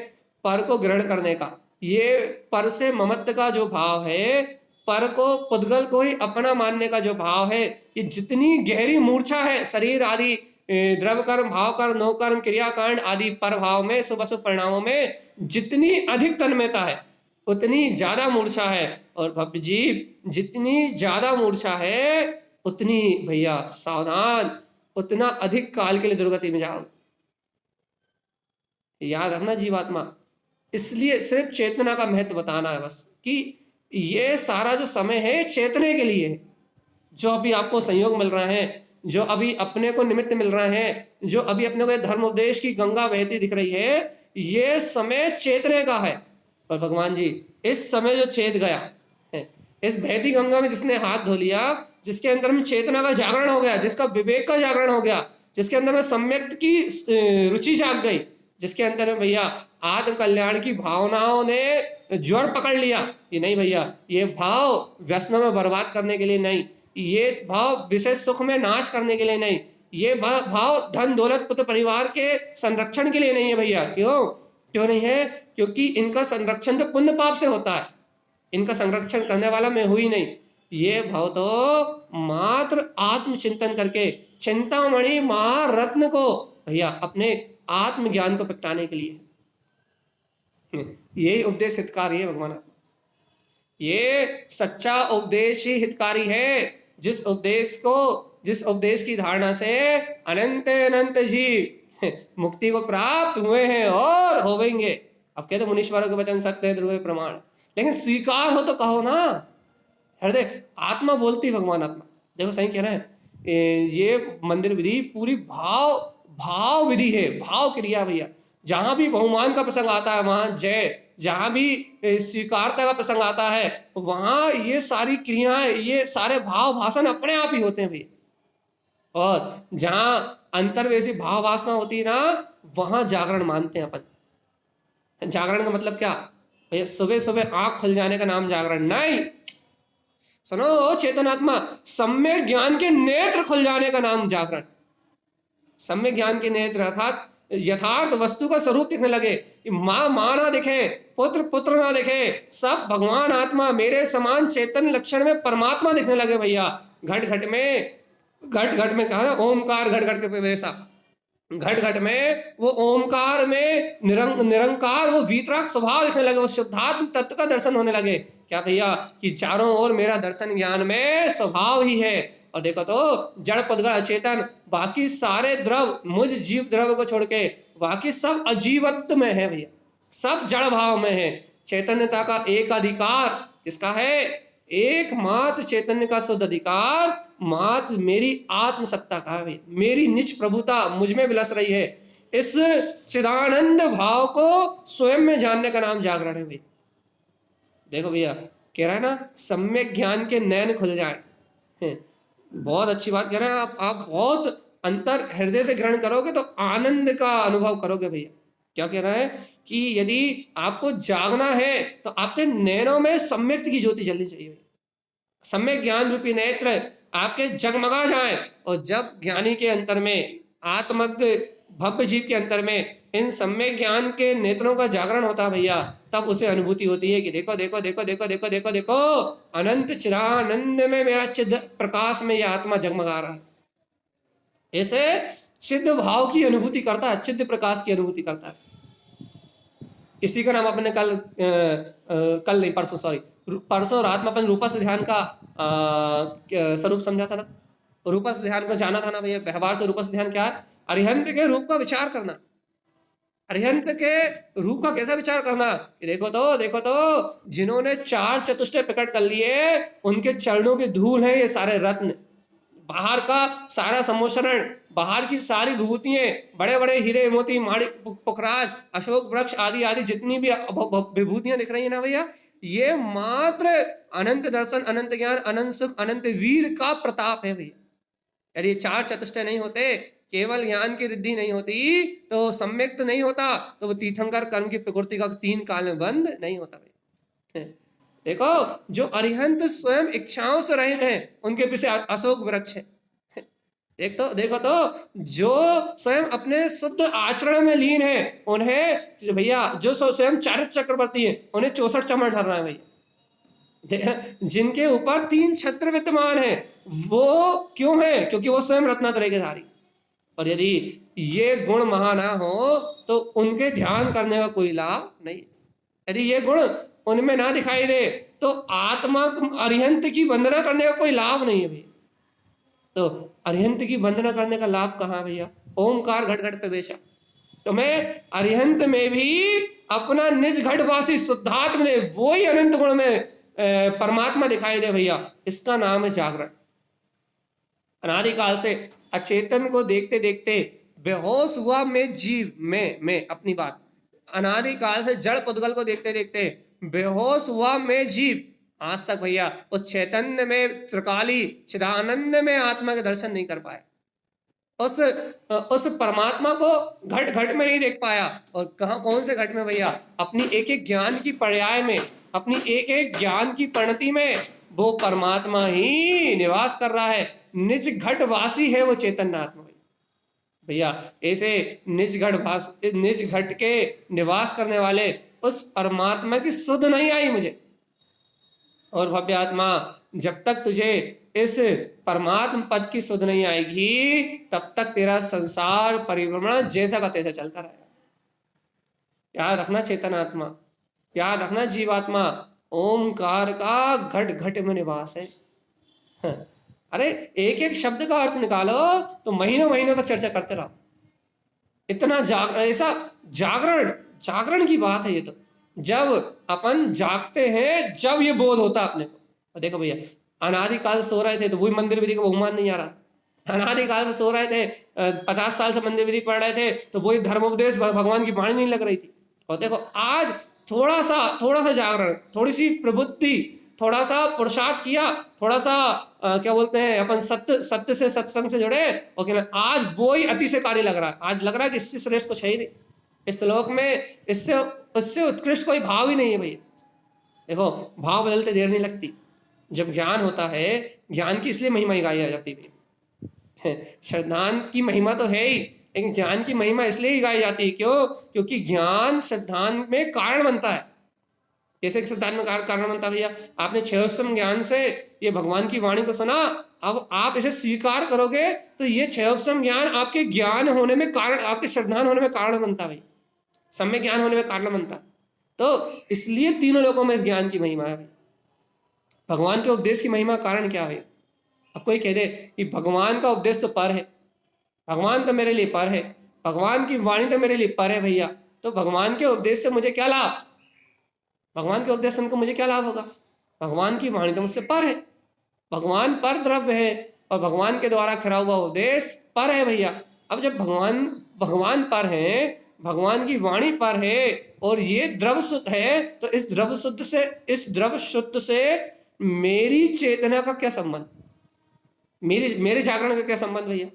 पर को ग्रहण करने का, ये पर से ममत्व का जो भाव है, पर को पुद्गल को ही अपना मानने का जो भाव है, ये जितनी गहरी मूर्छा है शरीर आदि द्रव्य कर्म, भाव कर्म, नौ कर्म, क्रियाकांड आदि पर भाव में, शुभ अशुभ परिणामों में जितनी अधिक तन्मयता है उतनी ज्यादा मूर्छा है। और भव्य जीव जितनी ज्यादा मूर्छा है उतनी भैया सावधान, उतना अधिक काल के लिए दुर्गति में जाओगे। याद रखना जीवात्मा, इसलिए सिर्फ चेतना का महत्व बताना है बस। कि ये सारा जो समय है चेतने के लिए है। जो अभी आपको संयोग मिल रहा है, जो अभी अपने को निमित्त मिल रहा है, जो अभी अपने को धर्म उपदेश की गंगा बहती दिख रही है, ये समय चेतने का है। और भगवान जी इस समय जो चेत गया है, इस बहती गंगा में जिसने हाथ धो लिया, जिसके अंदर में चेतना का जागरण हो गया, जिसका विवेक का जागरण हो गया, जिसके अंदर में सम्यक की रुचि जाग गई, जिसके अंदर में भैया आत्म कल्याण की भावनाओं ने ज्वर पकड़ लिया कि नहीं भैया, ये भाव व्यसनों में बर्बाद करने के लिए नहीं, ये भाव विशेष सुख में नाश करने के लिए नहीं, ये भाव धन दौलत पुत्र परिवार के संरक्षण के लिए नहीं है भैया। क्यों नहीं है? क्योंकि इनका संरक्षण तो पुण्य पाप से होता है, इनका संरक्षण करने वाला मैं हुई नहीं। ये भाव तो मात्र आत्मचिंतन करके चिंतामणि महारत्न को भैया अपने आत्मज्ञान को प्रगटाने के लिए, यही उपदेश हितकारी है भगवान। ये सच्चा उपदेश ही हितकारी है, जिस उपदेश की धारणा से अनंत अनंत जीव मुक्ति को प्राप्त हुए हैं और होवेंगे। अब कहते मुनीश्वरों के वचन सत्य है, ध्रुव प्रमाण, लेकिन स्वीकार हो तो कहो ना। हृदय आत्मा बोलती, भगवान आत्मा देखो सही कह रहे हैं। ये मंदिर विधि पूरी भाव विधि है, भाव क्रिया भैया। जहां भी बहुमान का प्रसंग आता है वहां जय, जहां भी स्वीकारता का प्रसंग आता है वहां ये सारी क्रियाएं, ये सारे भाव भाषण अपने आप ही होते हैं भैया। और जहां अंतर्वेशी भाव वासना होती है ना, वहां जागरण मानते हैं अपन। जागरण का मतलब क्या भैया? सुबह सुबह आंख खुल जाने का नाम जागरण नहीं। सुनो चेतनात्मा, सम्यक ज्ञान के नेत्र खुल जाने का नाम जागरण। सम्यक ज्ञान के नेत्र अर्थात यथार्थ वस्तु का स्वरूप दिखने लगे, माँ ना दिखे, पुत्र ना दिखे, सब भगवान आत्मा मेरे समान चेतन लक्षण में परमात्मा दिखने लगे भैया। घट घट में कहा ओमकार, घट घट के वैसा घट घट में वो ओमकार में निरंकार वो वीतराग स्वभाव दिखने लगे, वो शुद्धात्म तत्व का दर्शन होने लगे। क्या भैया? कि चारों ओर मेरा दर्शन ज्ञान में स्वभाव ही है। और देखो तो जड़ पदगण अचेतन, बाकी सारे द्रव मुझ जीव द्रव को छोड़ के बाकी सब अजीवत्व में है भैया, सब जड़ भाव में है। चैतन्यता का एक अधिकार किसका है? एकमात्र चैतन्य का शुद्ध अधिकार मात्र मेरी आत्मसत्ता का है भैया। मेरी निज प्रभुता मुझ में विलस रही है। इस चिदानंद भाव को स्वयं में जानने का नाम जागरण है भैया। देखो भैया कह रहा है ना, सम्यक ज्ञान के नयन खुल जाए। बहुत अच्छी बात कह रहे हैं आप बहुत अंतर हृदय से ग्रहण करोगे तो आनंद का अनुभव करोगे भैया। क्या कह रहा है कि यदि आपको जागना है तो आपके नैनों में सम्यक की ज्योति जलनी चाहिए। सम्यक ज्ञान रूपी नेत्र आपके जगमगा जाए, और जब ज्ञानी के अंतर में, आत्मज्ञ भव्य जीव के अंतर में इन सम्यक ज्ञान के नेत्रों का जागरण होता है भैया, तब उसे अनुभूति होती है कि देखो देखो देखो देखो देखो देखो देखो अनंत चिदानंद में मेरा चिद प्रकाश में यह आत्मा जगमगा रहा है। ऐसे चिद भाव की अनुभूति करता है, चिद प्रकाश की अनुभूति करता है। इसी का नाम अपने परसों रात में अपन रूपस ध्यान का स्वरूप समझा था ना। रूपस ध्यान को जाना था ना भैया। व्यवहार से रूपस ध्यान क्या है? अरिहंत के रूप का विचार करना। अरिहंत के रूप का कैसा विचार करना? देखो तो जिन्होंने चार चतुष्टय प्रकट कर लिए उनके चरणों की धूल है ये सारे रत्न। बाहर का सारा सम्मोषण, बाहर की सारी विभूतियां, बड़े बड़े हीरे मोती माणिक पुखराज अशोक वृक्ष आदि आदि जितनी भी विभूतियां दिख रही है ना भैया, ये मात्र अनंत दर्शन, अनंत ज्ञान, अनंत सुख, अनंत वीर का प्रताप है भैया। यदि ये चार चतुष्टय नहीं होते, केवल ज्ञान की रिद्धि नहीं होती, तो सम्यक्त नहीं होता, तो वो तीर्थंकर कर्म की प्रकृति का 3 काल में बंद नहीं होता भैया। देखो जो अरिहंत स्वयं इच्छाओं से रहित हैं उनके पीछे अशोक वृक्ष है। देखो तो जो स्वयं अपने शुद्ध आचरण में लीन है उन्हें भैया, जो स्वयं चारित्र चक्रवर्ती है उन्हें 64 चमड़ धर रहा है भैया। जिनके ऊपर 3 छत्र विद्यमान है वो क्यों है? क्योंकि वो स्वयं रत्नात्रय के धारी। और यदि ये गुण महा ना हो तो उनके ध्यान करने का कोई लाभ नहीं। यदि ये गुण उनमें ना दिखाई दे तो आत्मा अरिहंत की वंदना करने का कोई लाभ नहीं है भैया। तो अरिहंत की वंदना करने का लाभ कहाँ भैया? ओमकार घट घट पे बेशक। तुम्हें अरिहंत में भी अपना निज घटवासी शुद्धात्म दे, वो ही अनंत गुण में परमात्मा दिखाई दे भैया। इसका नाम है जागरण। अनादिकाल से अचेतन को देखते देखते बेहोश हुआ मैं जीव, मैं अपनी बात, अनादिकाल से जड़ पुद्गल को देखते देखते बेहोश हुआ मैं जीव, आज तक भैया उस चैतन्य में त्रिकाली चिदानंद में आत्मा के दर्शन नहीं कर पाए। उस परमात्मा को घट घट में नहीं देख पाया। और कहाँ, कौन से घट में भैया? अपनी एक एक ज्ञान की पर्याय में, अपनी एक एक ज्ञान की परिणति में वो परमात्मा ही निवास कर रहा है। निज घट वासी है वो चैतन्य आत्मा भैया। ऐसे निज घट के निवास करने वाले उस परमात्मा की सुध नहीं आई मुझे। और भव्य आत्मा, जब तक तुझे इस परमात्म पद की सुध नहीं आएगी तब तक तेरा संसार परिभ्रमण जैसा का तैसा चलता रहेगा। याद रखना चेतन आत्मा, याद रखना जीवात्मा, ओमकार का घट घट में निवास है। अरे एक एक शब्द का अर्थ निकालो तो महीनों महीनों तक चर्चा करते रहो। इतना ऐसा जागरण की बात है ये तो। जब अपन जागते हैं, जब ये बोध होता अपने को। देखो भैया, अनादिकाल से सो रहे थे तो वही मंदिर विधि का बहुमान नहीं आ रहा। अनादिकाल से सो रहे थे, 50 साल से मंदिर विधि पढ़ रहे थे तो वही धर्मोपदेश भगवान की वाणी नहीं लग रही थी। और देखो आज थोड़ा सा जागरण, थोड़ी सी प्रबुद्धि, थोड़ा सा पुरुषार्थ किया, थोड़ा सा क्या बोलते हैं अपन, सत्य से सत्संग से जुड़े, और क्या आज वो ही अति से कार्य लग रहा है। आज लग रहा है कि इससे श्रेष्ठ कुछ है ही नहीं इस लोक में, इससे उत्कृष्ट कोई भाव ही नहीं है भैया। देखो भाव बदलते देर नहीं लगती। जब ज्ञान होता है, ज्ञान की इसलिए महिमा ही गाई जाती है। श्रद्धांत की महिमा तो है ही, लेकिन ज्ञान की महिमा इसलिए ही गाई जाती है क्यों? क्योंकि ज्ञान श्रद्धांत में कारण बनता है। जैसे श्रद्धांत में कारण बनता है भैया, आपने क्षयोत्सम ज्ञान से ये भगवान की वाणी को सुना, अब आप इसे स्वीकार करोगे तो ये क्षयोत्सम ज्ञान आपके ज्ञान होने में कारण, आपके श्रद्धान होने में कारण बनता है, सम्य ज्ञान होने में कारण बनता। तो इसलिए तीनों लोगों में इस ज्ञान की महिमा है। भगवान के उपदेश की महिमा कारण क्या है? अब कोई कह दे कि भगवान का उपदेश तो पर है, भगवान तो मेरे लिए पर है, भगवान की वाणी तो मेरे लिए पर है भैया, तो भगवान के उपदेश से मुझे क्या लाभ? भगवान के उपदेश सुनकर मुझे क्या लाभ होगा? भगवान की वाणी तो मुझसे पर है, भगवान पर द्रव्य है और भगवान के द्वारा खिरा हुआ उपदेश पर है भैया। अब जब भगवान पर है, भगवान की वाणी पर है और ये द्रव्य शुद्ध है, तो इस द्रव्य शुद्ध से मेरी चेतना का क्या संबंध? मेरे जागरण का क्या संबंध भैया?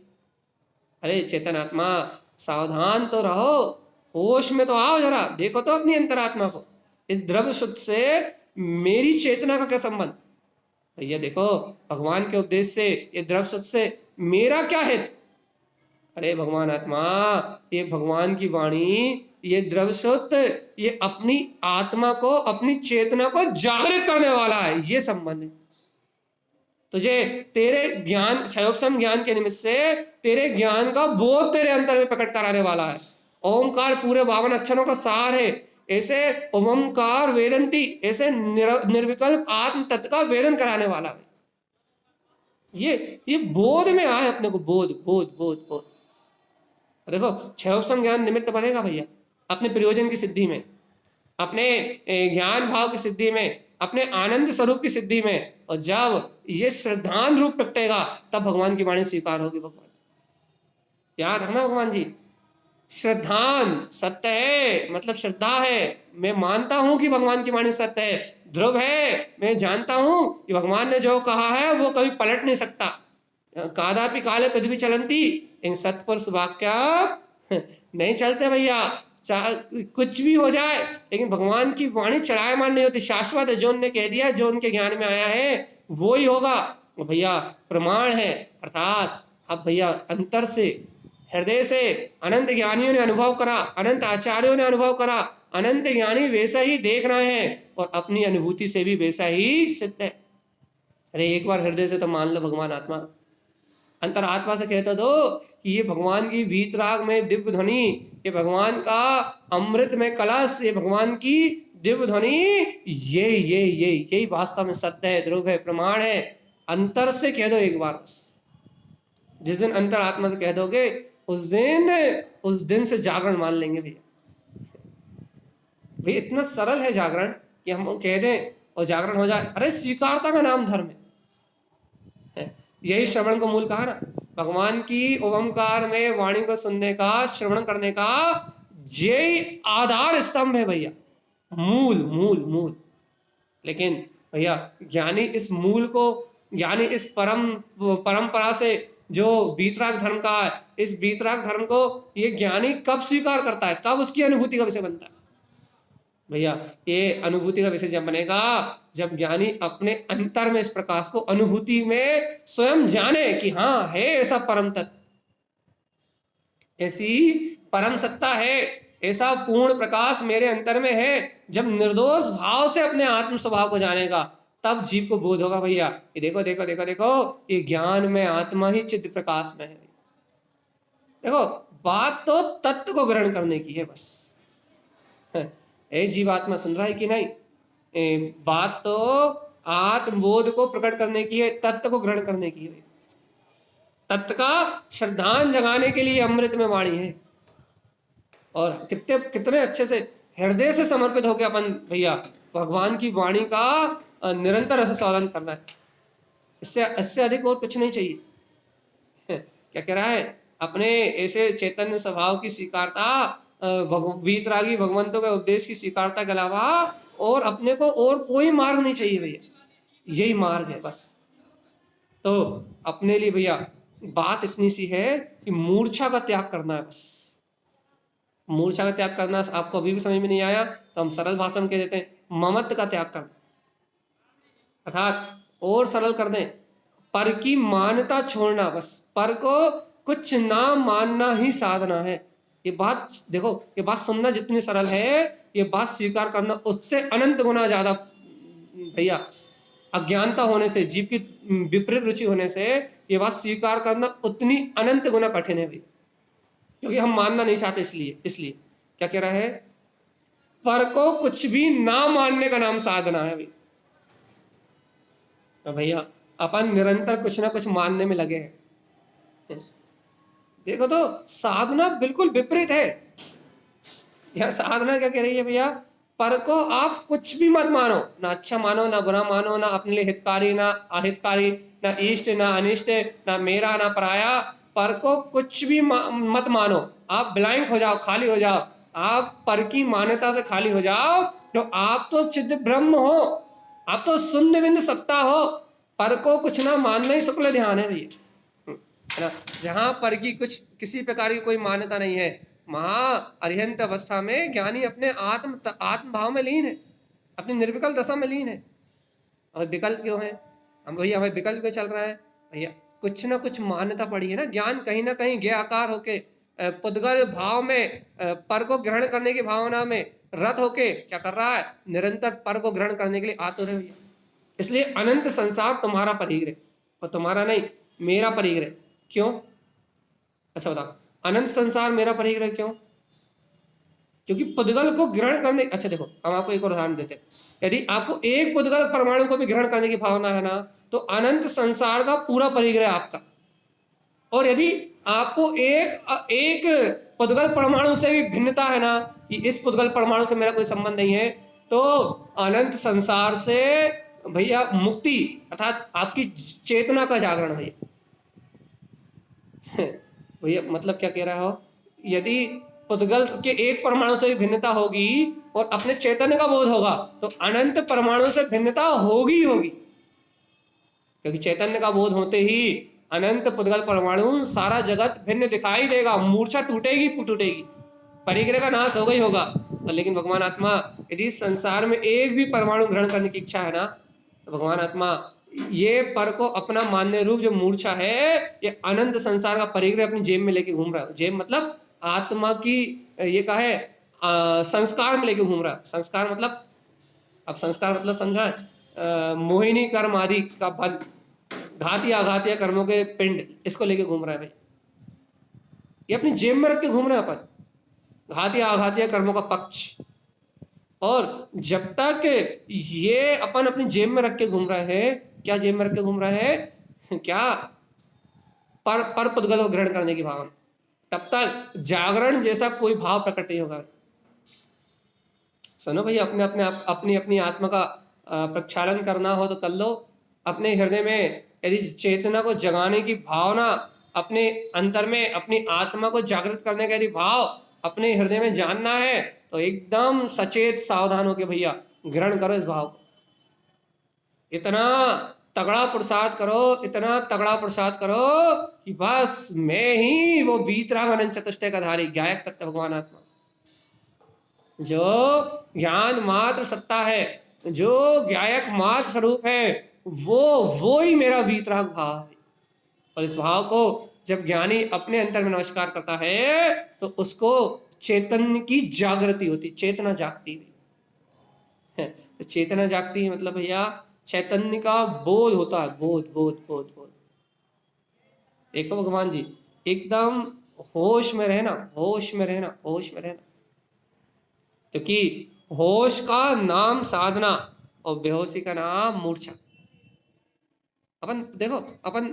अरे चेतन आत्मा, सावधान तो रहो, होश में तो आओ, जरा देखो तो अपनी अंतरात्मा को। इस द्रव्य शुद्ध से मेरी चेतना का क्या संबंध? भैया देखो, भगवान के उपदेश से, ये द्रव्य शुद्ध से मेरा क्या है? अरे भगवान आत्मा, ये भगवान की वाणी, ये द्रव्य शुद्ध, ये अपनी आत्मा को, अपनी चेतना को जागृत करने वाला है, ये संबंध है। तुझे तेरे ज्ञान, क्षयोत्सम ज्ञान के निमित्त से तेरे ज्ञान का बोध तेरे अंतर में प्रकट कराने वाला है। ओमकार पूरे 52 अक्षरों का सार है। ऐसे ओमकार वेदंती, ऐसे निर्विकल्प आत्म तत्व का वेदन कराने वाला है। ये बोध में आए अपने को, बोध बोध बोध बोध। देखो क्षयोत्सम ज्ञान निमित्त बनेगा भैया अपने प्रयोजन की सिद्धि में, अपने ज्ञान भाव की सिद्धि में, अपने आनंद स्वरूप की सिद्धि में। और जब ये श्रद्धान रूप प्रकटेगा तब भगवान की वाणी स्वीकार होगी। भगवान याद रखना भगवान जी, श्रद्धान सत्य है, मतलब श्रद्धा है, मैं मानता हूं कि भगवान की वाणी सत्य है। ध्रुव है, मैं जानता हूं कि भगवान ने जो कहा है वो कभी पलट नहीं सकता। कादापि काले पृथ्वी चलंती, इन सत्पुरुष वाक्या नहीं चलते भैया। कुछ भी हो जाए, लेकिन भगवान की वाणी चलायमान नहीं होती, शाश्वत है। जो उनने कह दिया, जो उनके ज्ञान में आया है वो ही होगा भैया, प्रमाण है। अर्थात अब भैया अंतर से, हृदय से अनंत ज्ञानियों ने अनुभव करा, अनंत आचार्यों ने अनुभव करा, अनंत ज्ञानी वैसा ही देख रहे हैं और अपनी अनुभूति से भी वैसा ही सिद्ध है। अरे एक बार हृदय से तो मान लो भगवान आत्मा, अंतरात्मा से कहता दो कि ये भगवान की वीतराग में दिव्य ध्वनि, ये भगवान का अमृत में कलश, ये भगवान की दिव्य ध्वनि, यही वास्तव में सत्य है, ध्रुव है, प्रमाण है। अंतर से कह दो एक बार बस। जिस दिन अंतरात्मा से कह दोगे उस दिन से जागरण मान लेंगे भैया। भाई इतना सरल है जागरण कि हम कह दें और जागरण हो जाए। अरे स्वीकारता का नाम धर्म है। यही श्रवण को मूल कहा ना, भगवान की ओमकार में वाणी को सुनने का, श्रवण करने का यही आधार स्तंभ है भैया, मूल मूल मूल। लेकिन भैया ज्ञानी इस मूल को, ज्ञानी इस परंपरा से जो वीतराग धर्म का है, इस वीतराग धर्म को ये ज्ञानी कब स्वीकार करता है, कब उसकी अनुभूति का विषय बनता है भैया? ये अनुभूति का विषय जब बनेगा जब ज्ञानी अपने अंतर में इस प्रकाश को अनुभूति में स्वयं जाने कि हाँ है ऐसा परम तत्व, ऐसी परम सत्ता है, ऐसा पूर्ण प्रकाश मेरे अंतर में है। जब निर्दोष भाव से अपने आत्म स्वभाव को जानेगा तब जीव को बोध होगा भैया ये देखो देखो देखो देखो ये ज्ञान में आत्मा ही चित्त प्रकाश में है। देखो बात तो तत्व को ग्रहण करने की है बस। जीवात्मा सुन रहा है कि नहीं? बात तो आत्मबोध को प्रकट करने की है, तत्व को ग्रहण करने की है। तत्व का श्रद्धान जगाने के लिए अमृत में वाणी है। और कितने कितने अच्छे से हृदय से समर्पित होकर अपन भैया भगवान की वाणी का निरंतर रसास्वादन करना है। इससे इससे अधिक और कुछ नहीं चाहिए। क्या कह रहा है? अपने ऐसे चैतन्य स्वभाव की स्वीकारता, वीतरागी भगवंतों के उपदेश की स्वीकारता के अलावा और अपने को और कोई मार्ग नहीं चाहिए भैया, यही मार्ग है बस। तो अपने लिए भैया बात इतनी सी है कि मूर्छा का त्याग करना है बस। मूर्छा का त्याग करना आपको अभी भी समझ में नहीं आया तो हम सरल भाषा में कह देते हैं ममत्व का त्याग करना, अर्थात और सरल कर दें पर की मान्यता छोड़ना बस। पर को कुछ ना मानना ही साधना है। ये बात देखो, ये बात सुनना जितनी सरल है ये बात स्वीकार करना उससे अनंत गुना ज्यादा भैया। अज्ञानता होने से, जीव की विपरीत रुचि होने से ये बात स्वीकार करना उतनी अनंत गुना कठिन है भैया, क्योंकि हम मानना नहीं चाहते। इसलिए क्या कह रहा है? पर को कुछ भी ना मानने का नाम साधना है भैया। तो भैया अपन निरंतर कुछ ना कुछ मानने में लगे हैं। देखो तो साधना बिल्कुल विपरीत है। यह साधना क्या कह रही है भैया? पर को आप कुछ भी मत मानो, ना अच्छा मानो ना बुरा मानो, ना अपने लिए हितकारी ना अहितकारी, ना इष्ट ना अनिष्ट, ना मेरा ना पराया। पर को कुछ भी मत मानो, आप ब्लैंक हो जाओ, खाली हो जाओ। आप पर की मान्यता से खाली हो जाओ तो आप तो चिद ब्रह्म हो, आप तो शून्य बिंदु सत्ता हो। पर को कुछ ना मानना ही शुक्ल ध्यान है भैया, है ना? जहां पर की कुछ किसी प्रकार की कोई मान्यता नहीं है, महा अरिहंत अवस्था में ज्ञानी अपने आत्म भाव में लीन है, अपनी निर्विकल्प दशा में लीन है। और विकल्प क्यों है? हम भैया हमें विकल्प क्यों चल रहा है भैया? कुछ ना कुछ मान्यता पड़ी है ना। ज्ञान कहीं ना कहीं ज्ञ आकार होके पुद्गल भाव में पर को ग्रहण करने की भावना में रत होके क्या कर रहा है? निरंतर पर को ग्रहण करने के लिए आतुर है भैया। इसलिए अनंत संसार तुम्हारा परिग्रह, और तुम्हारा नहीं मेरा परिग्रह। क्यों? अच्छा बताओ, अनंत संसार मेरा परिग्रह क्यों? क्योंकि पुद्गल को ग्रहण करने, अच्छा देखो हम आपको एक और उदाहरण देते हैं। यदि आपको एक पुद्गल परमाणु को भी ग्रहण करने की भावना है ना तो अनंत संसार का पूरा परिग्रह आपका। और यदि आपको एक पुद्गल परमाणु से भी भिन्नता है ना कि इस पुद्गल परमाणु से मेरा कोई संबंध नहीं है, तो अनंत संसार से भैया मुक्ति अर्थात आपकी चेतना का जागरण भैया। भैया मतलब क्या कह रहा हो? यदि पुद्गल के एक परमाणु से भी भिन्नता होगी और अपने चैतन्य का बोध होगा तो अनंत परमाणु से भिन्नता होगी होगी, क्योंकि चैतन्य का बोध होते ही अनंत पुद्गल परमाणु सारा जगत भिन्न दिखाई देगा, मूर्छा टूटेगी टूटेगी, परिग्रह का नाश होगा ही होगा। और लेकिन भगवान आत्मा यदि संसार में एक भी परमाणु ग्रहण करने की इच्छा है ना तो भगवान आत्मा ये पर को अपना मान्य रूप जो मूर्छा है ये अनंत संसार का परिग्रह अपनी जेब में लेके घूम रहा है। जेब मतलब आत्मा की ये का है संस्कार में लेके घूम रहा है। संस्कार मतलब, अब संस्कार मतलब समझा, मोहिनी कर्म आदि का बंध, घातीय आघातीय कर्मों के पिंड, इसको लेके घूम रहा है भाई। ये अपनी जेब में रख के घूम रहे हैं अपन, घातीय आघातीय कर्मों का पक्ष। और जब तक ये अपन अपनी जेब में रख के घूम रहे हैं, क्या जेब में रख के घूम रहे हैं? क्या? पर पुद्गल को ग्रहण करने की भावना। तब तक जागरण जैसा कोई भाव प्रकट नहीं होगा। सुनो भैया, अपनी अपनी आत्मा का प्रक्षालन करना हो तो कर लो। अपने हृदय में यदि चेतना को जगाने की भावना, अपने अंतर में अपनी आत्मा को जागृत करने का यदि भाव अपने हृदय में जानना है तो एकदम सचेत सावधान होके भैया ग्रहण करो इस भाव को। इतना तगड़ा पुरुषार्थ करो, इतना तगड़ा पुरुषार्थ करो कि बस मैं ही वो वीतराग अनंत चतुष्टय का धारी गायक तत्व भगवान आत्मा, जो ज्ञान मात्र सत्ता है, जो गायक मात्र स्वरूप है, वो ही मेरा वीतराग भाव है। और इस भाव को जब ज्ञानी अपने अंतर में नमस्कार करता है तो उसको चैतन्य की जागृति होती, चेतना जागती है। तो चेतना जागती है मतलब भैया चैतन्य का बोध होता है, बोध बोध बोध बोध। देखो भगवान जी एकदम होश में रहना, होश में रहना, होश में रहना, क्योंकि होश का नाम साधना और बेहोशी का नाम मूर्छा। अपन देखो, अपन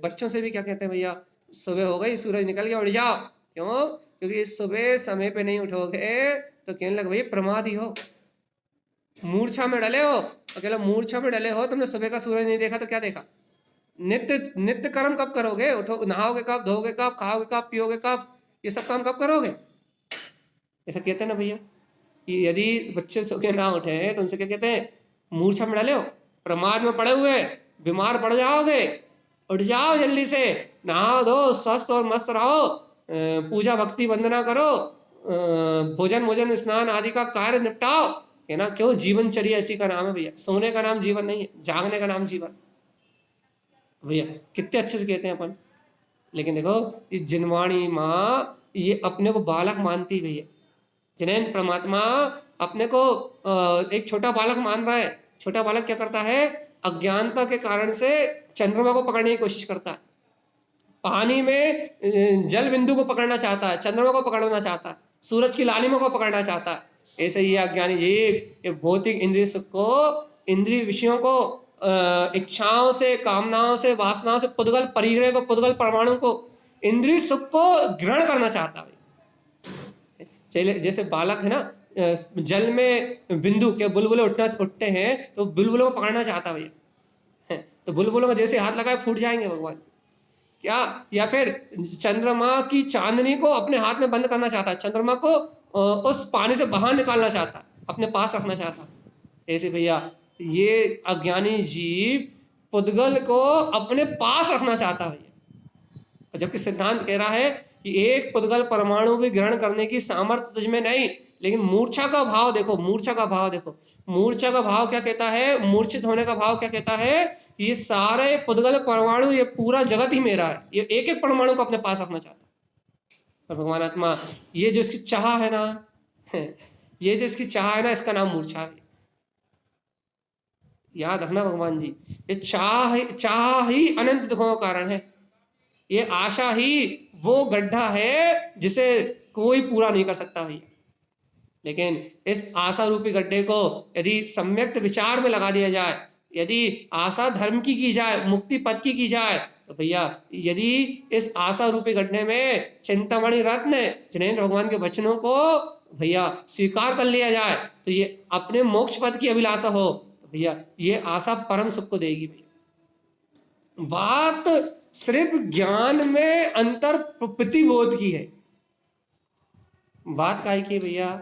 बच्चों से भी क्या कहते हैं भैया, सुबह हो गई, सूरज निकल गया, उठ जाओ। क्यों? क्योंकि सुबह समय पे नहीं उठोगे तो कहने लगे भैया प्रमादी हो, मूर्छा में डले हो। अकेला मूर्छा में डले हो, तुमने सुबह का सूरज नहीं देखा तो क्या देखा? नित्य नित्य कर्म कब करोगे? उठो, नहाओगे कब, धोगे कब, खाओगे कब, पियोगे कब, ये सब काम कब करोगे? ऐसा कहते हैं ना भैया कि यदि बच्चे सो के ना उठे तो उनसे क्या कहते हैं? मूर्छा में डले हो, प्रमाद में पड़े हुए, बीमार पड़ जाओगे, उठ जाओ जल्दी से, नहाओ धो, स्वस्थ और मस्त रहो, पूजा भक्ति वंदना करो, भोजन भोजन स्नान आदि का कार्य निपटाओ, है ना? क्यों? जीवनचर्या इसी का नाम है भैया। सोने का नाम जीवन नहीं है, जागने का नाम जीवन। भैया कितने अच्छे से कहते हैं अपन। लेकिन देखो ये जिनवाणी माँ ये अपने को बालक मानती भैया। जिनेंद्र परमात्मा अपने को एक छोटा बालक मान रहा है। छोटा बालक क्या करता है? अज्ञानता के कारण से चंद्रमा को पकड़ने की कोशिश करता है, पानी में जल बिंदु को पकड़ना चाहता है, चंद्रमा को पकड़ना चाहता है, सूरज की लालिमा को पकड़ना चाहता है। ऐसे ही अज्ञानी जीव ये भौतिक इंद्रिय सुख को, इंद्रिय विषयों को, इच्छाओं से, कामनाओं से, वासनाओं से, पुद्गल परिग्रह को, पुद्गल परमाणु को, इंद्रिय सुख को ग्रहण करना चाहता है। चलिए जैसे बालक है ना, जल में बिंदु के बुलबुले उठते हैं तो बुलबुलों को पकड़ना चाहता है भैया। तो बुलबुलों को जैसे हाथ लगाए फूट जाएंगे भगवान क्या? या फिर चंद्रमा की चांदनी को अपने हाथ में बंद करना चाहता है, चंद्रमा को उस पानी से बाहर निकालना चाहता है, अपने पास रखना चाहता है। ऐसे भैया ये अज्ञानी जीव पुद्गल को अपने पास रखना चाहता है भैया। जबकि सिद्धांत कह रहा है कि एक पुद्गल परमाणु भी ग्रहण करने की सामर्थ्य तुझमें नहीं। लेकिन मूर्छा का भाव देखो, मूर्छा का भाव देखो, मूर्छा का भाव क्या कहता है? मूर्छित होने का भाव क्या कहता है? ये सारे पुद्गल परमाणु, ये पूरा जगत ही मेरा है, ये एक एक परमाणु को अपने पास रखना चाहता है। और भगवान आत्मा ये जो इसकी चाह है ना, ये जो इसकी चाह है ना, इसका नाम मूर्छा है। याद रखना भगवान जी, ये चाह ही अनंत दुखों का कारण है। ये आशा ही वो गड्ढा है जिसे कोई पूरा नहीं कर सकता भैया। लेकिन इस आशा रूपी गड्ढे को यदि सम्यक विचार में लगा दिया जाए, यदि आशा धर्म की जाए, मुक्ति पद की जाए, तो भैया यदि इस आशा रूपी गड्ढे में चिंतामणि रत्न जिनेंद्र भगवान के वचनों को भैया स्वीकार कर लिया जाए, तो ये अपने मोक्ष पद की अभिलाषा हो, तो भैया ये आशा परम सुख को देगी भैया। बात सिर्फ ज्ञान में अंतर प्रतिबोध की है। बात काहे की भैया?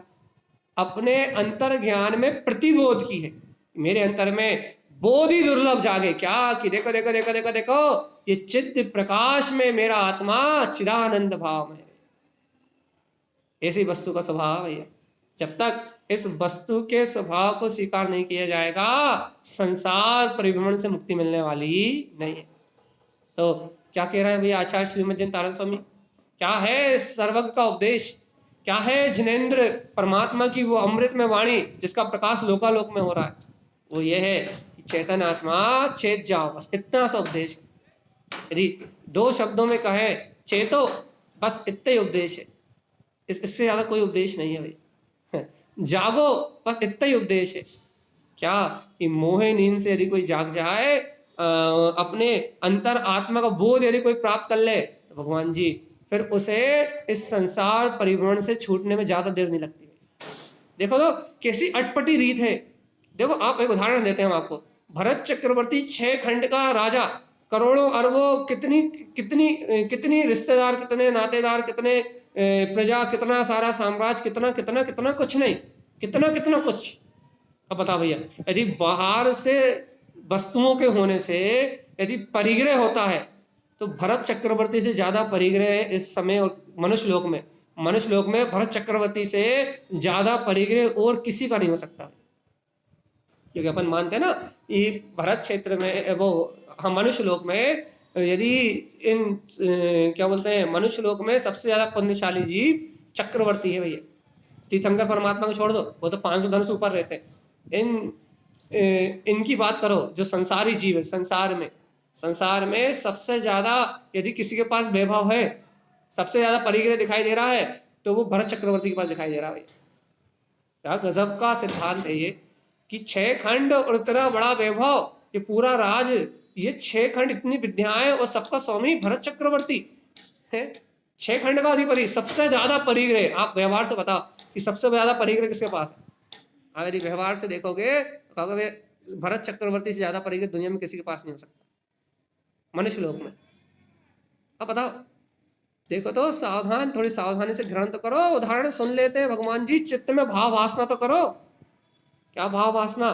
अपने अंतर ज्ञान में प्रतिबोध की है। मेरे अंतर में बोध ही दुर्लभ जागे क्या कि देखो देखो देखो देखो देखो ये चित्त प्रकाश में मेरा आत्मा चिदानंद भाव में है। ऐसी वस्तु का स्वभाव है। जब तक इस वस्तु के स्वभाव को स्वीकार नहीं किया जाएगा, संसार परिभ्रमण से मुक्ति मिलने वाली नहीं है। तो क्या कह रहे हैं भैया आचार्य श्रीमद जयंतानंद स्वामी? क्या है सर्वज्ञ का उपदेश? क्या है जिनेंद्र परमात्मा की वो अमृत में वाणी जिसका प्रकाश लोकालोक में हो रहा है? वो ये है कि चैतन्य आत्मा चेत जाओ, बस इतना सा उपदेश। यदि दो शब्दों में कहें चेतो, बस इतना ही उपदेश है, इससे ज्यादा कोई उपदेश नहीं है भाई। जागो, बस इतना ही उपदेश है। क्या कि मोहे नींद से यदि कोई जाग जाए, अपने अंतर आत्मा का बोध यदि कोई प्राप्त कर ले, तो भगवान जी फिर उसे इस संसार परिभ्रमण से छूटने में ज़्यादा देर नहीं लगती। देखो तो कैसी अटपटी रीत है। देखो आप एक उदाहरण देते हैं हम आपको। भरत चक्रवर्ती 6 खंड का राजा, करोड़ों अरबों कितनी कितनी कितनी रिश्तेदार, कितने नातेदार, कितने प्रजा, कितना सारा साम्राज्य, कितना कितना कितना कुछ नहीं, कितना कितना कुछ। अब बताओ भैया, यदि बाहर से वस्तुओं के होने से यदि परिग्रह होता है तो भरत चक्रवर्ती से ज़्यादा परिग्रह है इस समय और मनुष्य लोक में। मनुष्य लोक में भरत चक्रवर्ती से ज़्यादा परिग्रह और किसी का नहीं हो सकता। क्योंकि अपन मानते हैं ना कि भरत क्षेत्र में वो, हम मनुष्य लोक में यदि इन क्या बोलते हैं, मनुष्य लोक में सबसे ज़्यादा पुण्यशाली जीव चक्रवर्ती है भैया। तीर्थंकर परमात्मा को छोड़ दो, वो तो 500 धन से ऊपर रहते हैं। इनकी बात करो जो संसारी जीव है, संसार में सबसे ज़्यादा यदि किसी के पास वैभव है, सबसे ज़्यादा परिग्रह दिखाई दे रहा है तो वो भरत चक्रवर्ती के पास दिखाई दे रहा है। क्या गजब का सिद्धांत है ये कि 6 खंड और इतना बड़ा वैभव, ये पूरा राज, ये 6 खंड, इतनी विद्याएं और सबका स्वामी भरत चक्रवर्ती है। 6 खंड का अधिपति, सबसे ज्यादा परिग्रह। आप व्यवहार से बताओ कि सबसे ज्यादा परिग्रह किसके पास है? आप यदि व्यवहार से देखोगे तो कहोगे भरत चक्रवर्ती से ज्यादा परिग्रह दुनिया में किसी के पास नहीं हो सकता मनुष्य लोक में। अब बताओ, देखो तो सावधान, थोड़ी सावधानी से ग्रहण तो करो। उदाहरण सुन लेते हैं भगवान जी, चित्त में भाव वासना तो करो। क्या भाव वासना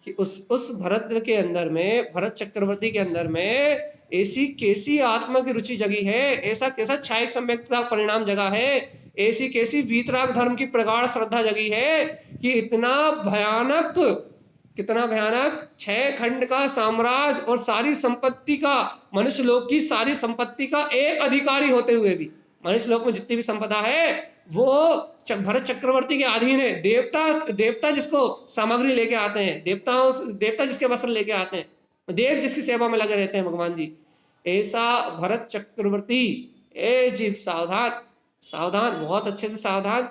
कि उस भरत के अंदर में, भरत चक्रवर्ती के अंदर में ऐसी कैसी आत्मा की रुचि जगी है, ऐसा कैसा छायक सम्यक्ता परिणाम जगा है, ऐसी कैसी वीतराग धर्म की प्रगाढ़ श्रद्धा जगी है कि इतना भयानक, कितना भयानक 6 खंड का साम्राज्य और सारी संपत्ति का, मनुष्य लोक की सारी संपत्ति का एक अधिकारी होते हुए भी, मनुष्य लोक में जितनी भी संपदा है वो भरत चक्रवर्ती के अधीन है। देवता जिसको सामग्री लेके आते हैं, देवता जिसके वस्त्र लेके आते हैं, देव जिसकी सेवा में लगे रहते हैं भगवान जी, ऐसा भरत चक्रवर्ती। ए जीव सावधान, सावधान, बहुत अच्छे से सावधान।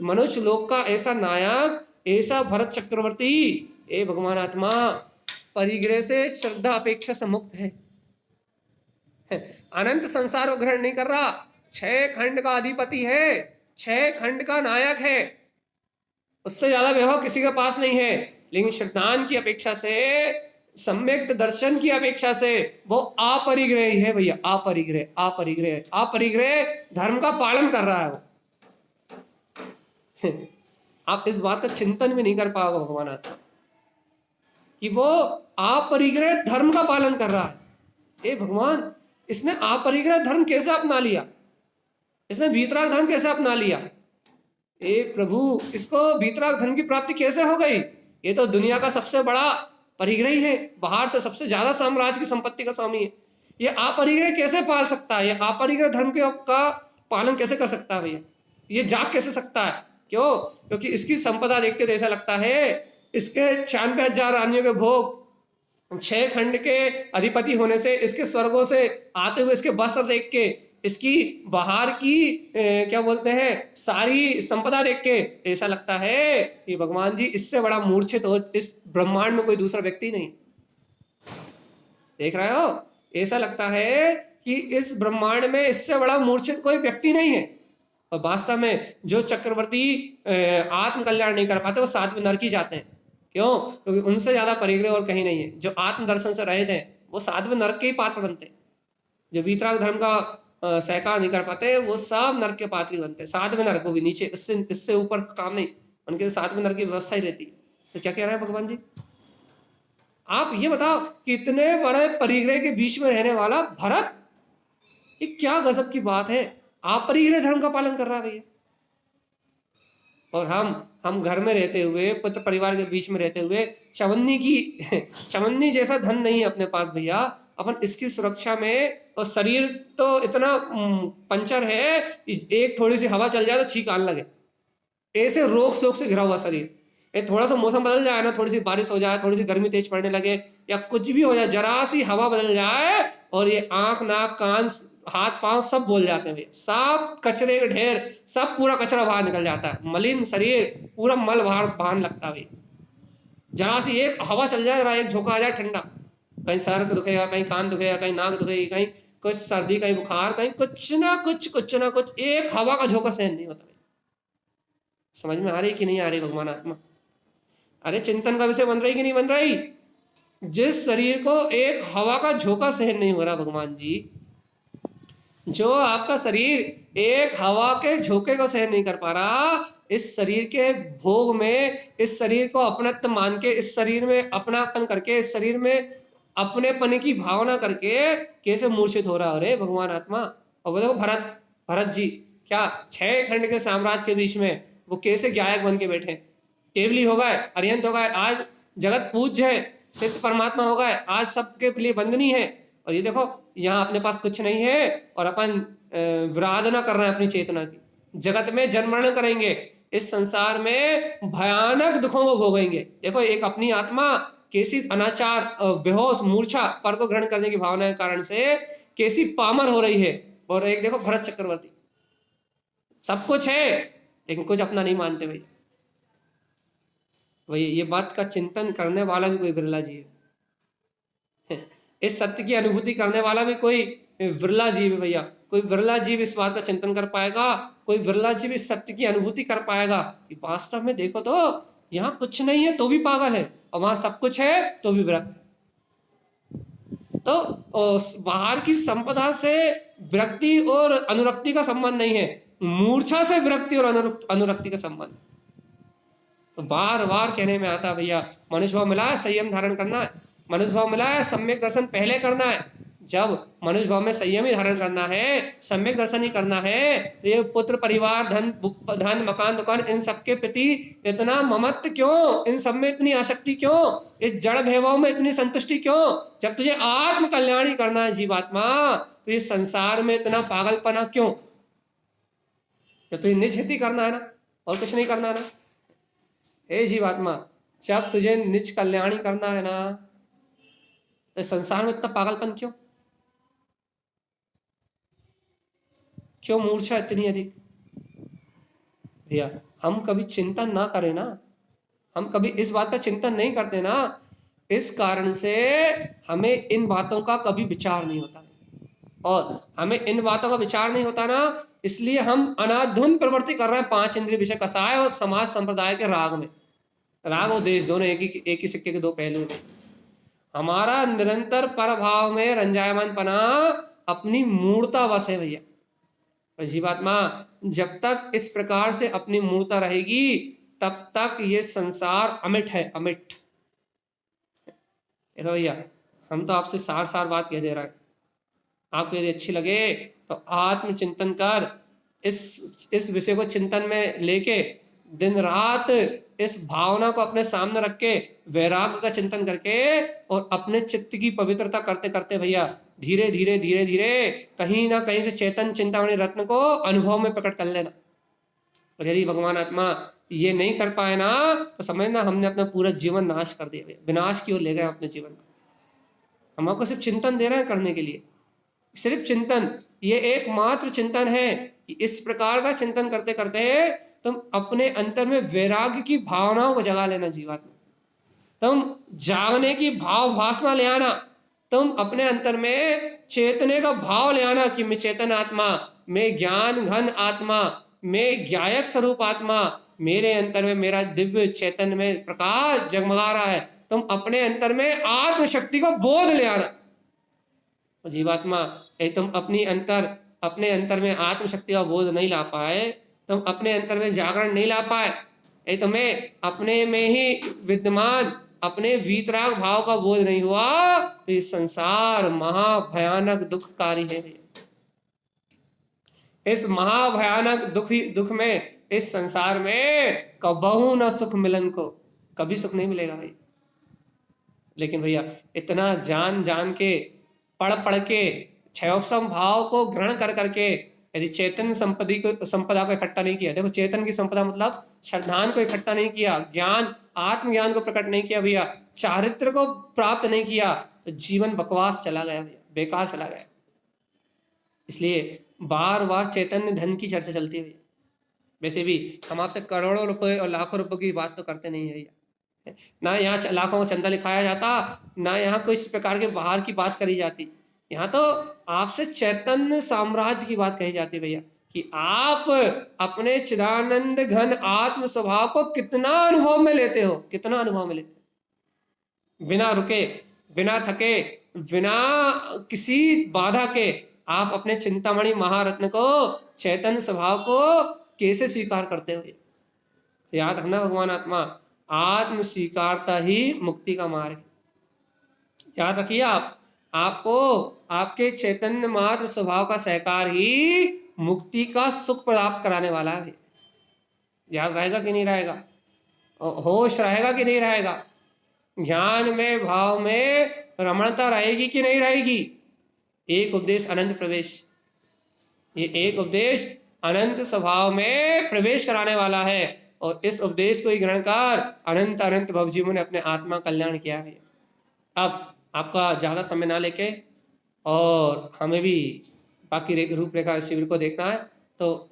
मनुष्य लोक का ऐसा नायक, ऐसा भरत चक्रवर्ती, ए भगवान आत्मा परिग्रह से, श्रद्धा अपेक्षा से मुक्त है। अनंत संसार को ग्रहण नहीं कर रहा, 6 खंड का अधिपति है, 6 खंड का नायक है, उससे ज्यादा वैभव किसी के पास नहीं है। लेकिन श्रद्धान की अपेक्षा से, सम्यक दर्शन की अपेक्षा से वो अपरिग्रही है भैया। अपरिग्रह, अपरिग्रह, अपरिग्रह धर्म का पालन कर रहा है वो। आप इस बात का चिंतन भी नहीं कर पाओगे भगवान आत्मा कि वो अपरिग्रह धर्म का पालन कर रहा है। ए भगवान, इसने अपरिग्रह धर्म कैसे अपना लिया, इसने वीतराग धर्म कैसे अपना लिया? ए प्रभु, इसको वीतराग धर्म की प्राप्ति कैसे हो गई? ये तो दुनिया का सबसे बड़ा परिग्रही है, बाहर से सबसे ज्यादा साम्राज्य की संपत्ति का स्वामी है। ये अपरिग्रह कैसे पाल सकता है? ये अपरिग्रह धर्म का पालन कैसे कर सकता है भैया? ये जाग कैसे सकता है? क्यों? क्योंकि इसकी संपदा देख के ऐसा लगता है, इसके 96,000 रानियों के भोग, 6 खंड के अधिपति होने से, इसके स्वर्गों से आते हुए इसके वस्त्र देख के, इसकी बाहर की क्या बोलते हैं सारी संपदा देख के ऐसा लगता है कि भगवान जी, इससे बड़ा मूर्छित हो इस ब्रह्मांड में कोई दूसरा व्यक्ति नहीं। देख रहे हो? ऐसा लगता है कि इस ब्रह्मांड में इससे बड़ा मूर्छित कोई व्यक्ति नहीं है। और वास्तव में जो चक्रवर्ती आत्म कल्याण नहीं कर पाते वो 7वें नरक ही जाते हैं। क्यों? क्योंकि उनसे ज्यादा परिग्रह और कहीं नहीं है। जो आत्म दर्शन से रहित हैं वो 7वें नरक के ही पात्र बनते हैं। जो वीतराग धर्म का सहकार नहीं कर पाते वो सब नरक के पात्र ही बनते हैं। 7वें नरक को भी नीचे, इससे ऊपर काम नहीं, उनके 7वें नरक की व्यवस्था ही रहती है। तो क्या कह रहे हैं भगवान जी? आप ये बताओ कि इतने बड़े परिग्रह के बीच में रहने वाला भरत, ये क्या गजब की बात है, अपरिग्रह धर्म का पालन कर रहा है भैया। और हम घर में रहते हुए, पुत्र परिवार के बीच में रहते हुए, चवन्नी जैसा धन नहीं है अपने पास भैया। अपन इसकी सुरक्षा में, और शरीर तो इतना पंचर है, एक थोड़ी सी हवा चल जाए तो छींक आने लगे, ऐसे रोग शोक से घिरा हुआ शरीर। ये थोड़ा सा मौसम बदल जाए ना, थोड़ी सी बारिश हो जाए, थोड़ी सी गर्मी तेज पड़ने लगे, या कुछ भी हो जाए, जरा सी हवा बदल जाए और ये आंख, नाक, कान, हाथ, पांव सब बोल जाते हैं भैया। सब कचरे के ढेर, सब पूरा कचरा बाहर निकल जाता है, मलिन शरीर, पूरा मल बाहर लगता है भैया। जरा सी एक हवा चल जाए, जरा एक झोंका आ जाए ठंडा, कहीं सर दुखेगा, कहीं कान दुखेगा, कहीं नाक दुखेगी, कहीं कुछ सर्दी, कहीं बुखार, कहीं कुछ ना कुछ, एक हवा का झोंका सहन नहीं होता। समझ में आ रही कि नहीं आ रही भगवान आत्मा? अरे चिंतन का विषय बन रही कि नहीं बन रही? जिस शरीर को एक हवा का झोंका सहन नहीं हो रहा भगवान जी, जो आपका शरीर एक हवा के झोंके को सहन नहीं कर पा रहा, इस शरीर के भोग में, इस शरीर को अपनत्व मान के, इस शरीर में अपनापन करके, इस शरीर में अपनेपन की भावना करके कैसे मूर्छित हो रहा है रे भगवान आत्मा। और वो देखो भरत जी क्या 6 खंड के साम्राज्य के बीच में वो कैसे गायक बन के बैठे, केवली हो गए, अरिहंत हो गए, आज जगत पूज्य है, सिद्ध परमात्मा हो गए, आज सबके लिए वंदनीय है। और ये देखो यहाँ अपने पास कुछ नहीं है और अपन विराधना कर रहे हैं अपनी चेतना की, जगत में जन्म मरण करेंगे, इस संसार में भयानक दुखों को भोगेंगे। देखो एक अपनी आत्मा कैसी अनाचार, बेहोश, मूर्छा, पर को ग्रहण करने की भावना के कारण से कैसी पामर हो रही है। और एक देखो भरत चक्रवर्ती, सब कुछ है लेकिन कुछ अपना नहीं मानते भाई। भाई ये बात का चिंतन करने वाला भी कोई बिरला जी है, इस सत्य की अनुभूति करने वाला भी कोई विरला जीव है भैया। कोई विरला जीव इस बात का चिंतन कर पाएगा, कोई विरला जीव इस सत्य की अनुभूति कर पाएगा कि वास्तव में देखो तो यहाँ कुछ नहीं है तो भी पागल है, और वहां सब कुछ है तो भी विरक्त है। तो बाहर की संपदा से विरक्ति और अनुरक्ति का संबंध नहीं है, मूर्छा से विरक्ति और अनुरक्ति का संबंध। तो बार बार कहने में आता भैया, मनुष्य भाव मिला है संयम धारण करना है, मनुष्य भाव मिला है सम्यक दर्शन पहले करना है। जब मनुष्य भाव में संयम ही धारण करना है, सम्यक दर्शन ही करना है, तो ये पुत्र परिवार धन मकान दुकान इन सबके प्रति इतना ममत्व क्यों, इन सब में इतनी आसक्ति क्यों, इस जड़ भैभाव में इतनी संतुष्टि क्यों? जब तुझे आत्म कल्याण ही करना है जीवात्मा, तो इस संसार में इतना पागलपना क्यों? जब तुझे निज हित ही करना है ना, और कुछ नहीं करना है ना। हे जीवात्मा, जब तुझे निज कल्याण ही करना है ना, तो संसार में इतना पागलपन क्यों? क्यों मूर्छा इतनी अधिक? भैया हम कभी चिंतन ना करें ना, हम कभी इस बात का चिंतन नहीं करते ना, इस कारण से हमें इन बातों का कभी विचार नहीं होता। और हमें इन बातों का विचार नहीं होता ना, इसलिए हम अनाधुन प्रवृत्ति कर रहे हैं 5 इंद्रिय विषय कसाय और समाज संप्रदाय के राग में। राग और देश दोनों एक ही सिक्के के दो पहलू हैं। हमारा निरंतर पर भाव में रंजायमान पना अपनी मूर्ता वश है भैया। जीवात्मा जब तक इस प्रकार से अपनी मूर्ता रहेगी तब तक ये संसार अमिट है, अमिट। देखो भैया हम तो आपसे सार सार बात कह दे रहे हैं, आपको यदि अच्छी लगे तो आत्मचिंतन कर, इस विषय को चिंतन में लेके दिन रात इस भावना को अपने सामने रख के वैराग्य का चिंतन करके और अपने चित्त की पवित्रता करते करते भैया धीरे धीरे धीरे धीरे कहीं ना कहीं से चेतन चिंतामणि रत्न को अनुभव में प्रकट कर लेना। और यदि भगवान आत्मा ये नहीं कर पाए ना, तो समझना हमने अपना पूरा जीवन नाश कर दिया, विनाश की ओर ले गए अपने जीवन को। हम आपको सिर्फ चिंतन दे रहे हैं करने के लिए, सिर्फ चिंतन, ये एकमात्र चिंतन है। इस प्रकार का चिंतन करते करते तुम अपने अंतर में वैराग्य की भावनाओं को जगा लेना जीवात्मा, तुम जागने की भाव वासना ले आना, तुम अपने अंतर में चेतने का भाव ले आना कि मैं चेतन आत्मा, मैं ज्ञान घन आत्मा, मैं ज्ञायक स्वरूप आत्मा, मेरे अंतर में मेरा दिव्य चेतन में प्रकाश जगमगा रहा है। तुम अपने अंतर में आत्मशक्ति का बोध ले आना। जीवात्मा यदि तुम अपने अंतर में आत्मशक्ति का बोध नहीं ला पाए, तुम अपने अंतर में जागरण नहीं ला पाए, यदि तुम्हें अपने में ही विद्यमान अपने वीतराग भाव का बोध नहीं हुआ, तो इस संसार महाभयानक दुखकारी है। इस महाभयानक दुख में, इस संसार में कबहू न सुख मिलन को, कभी सुख नहीं मिलेगा भाई। लेकिन भैया इतना जान जान के पढ़ के क्षयोपम भाव को ग्रहण कर करके यदि चेतन संपदा को इकट्ठा नहीं किया, देखो चेतन की संपदा मतलब श्रद्धान को इकट्ठा नहीं किया, ज्ञान आत्मज्ञान को प्रकट नहीं किया भैया, चारित्र को प्राप्त नहीं किया, तो जीवन बकवास चला गया भैया, बेकार चला गया। इसलिए बार बार चैतन्य धन की चर्चा चलती है भैया। वैसे भी हम आपसे करोड़ों रुपए और लाखों रुपए की बात तो करते नहीं है भैया, ना यहाँ लाखों का चंदा लिखाया जाता, ना यहाँ कोई इस प्रकार के बाहर की बात करी जाती। यहाँ तो आपसे चैतन्य साम्राज्य की बात कही जाती है भैया, कि आप अपने चिदानंद घन आत्म स्वभाव को कितना अनुभव में लेते हो, कितना अनुभव में लेते हो, बिना रुके, बिना थके, बिना किसी बाधा के आप अपने चिंतामणि महारत्न को, चैतन्य स्वभाव को कैसे स्वीकार करते हो। याद रखना भगवान आत्मा, आत्म स्वीकारता ही मुक्ति का मार्ग है। याद रखिए आप, आपको आपके चैतन्य मात्र स्वभाव का सहकार ही मुक्ति का सुख प्राप्त कराने वाला है। याद रहेगा कि नहीं रहेगा, होश रहेगा कि नहीं रहेगा, ज्ञान में भाव में रमणता रहेगी कि नहीं रहेगी। एक उपदेश अनंत प्रवेश, ये एक उपदेश अनंत स्वभाव में प्रवेश कराने वाला है, और इस उपदेश को ही ग्रहण कर अनंत अनंत भवजीवों ने अपने आत्मा कल्याण किया है। अब आपका ज़्यादा समय ना लेके, और हमें भी बाकी रूपरेखा शिविर को देखना है, तो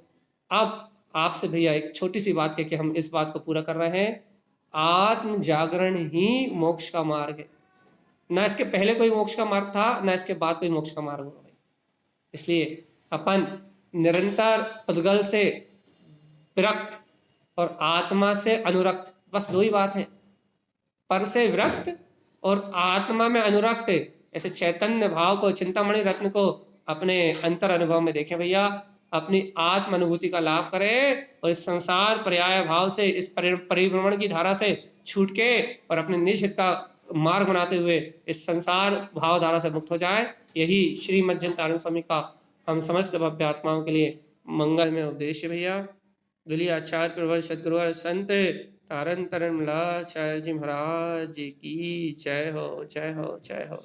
अब आपसे भैया एक छोटी सी बात कह के हम इस बात को पूरा कर रहे हैं। आत्म जागरण ही मोक्ष का मार्ग है, ना इसके पहले कोई मोक्ष का मार्ग था, ना इसके बाद कोई मोक्ष का मार्ग होगा। इसलिए अपन निरंतर उद्गल से विरक्त और आत्मा से अनुरक्त, बस दो ही बात है, पर से विरक्त और आत्मा में अनुरक्त, ऐसे चैतन्य भाव को, चिंतामणि रत्न को अपने अंतर अनुभव में देखें भैया, अपनी आत्म अनुभूति का लाभ करें, और इस संसार पर्याय भाव से, इस परिभ्रमण की धारा से छूट के और अपने निज हित का मार्ग बनाते हुए इस संसार भाव धारा से मुक्त हो जाए। यही श्री मज्जन स्वामी का हम समस्त भव्य आत्माओं के लिए मंगल में उपदेश है भैया। दुलिया आचार्य प्रवर सदगुरु और संत तारन तरन मलाचार्य जी महाराज जी की जय हो, जय हो, जय हो।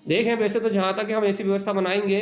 देखें वैसे तो जहाँ तक हम ऐसी व्यवस्था बनाएंगे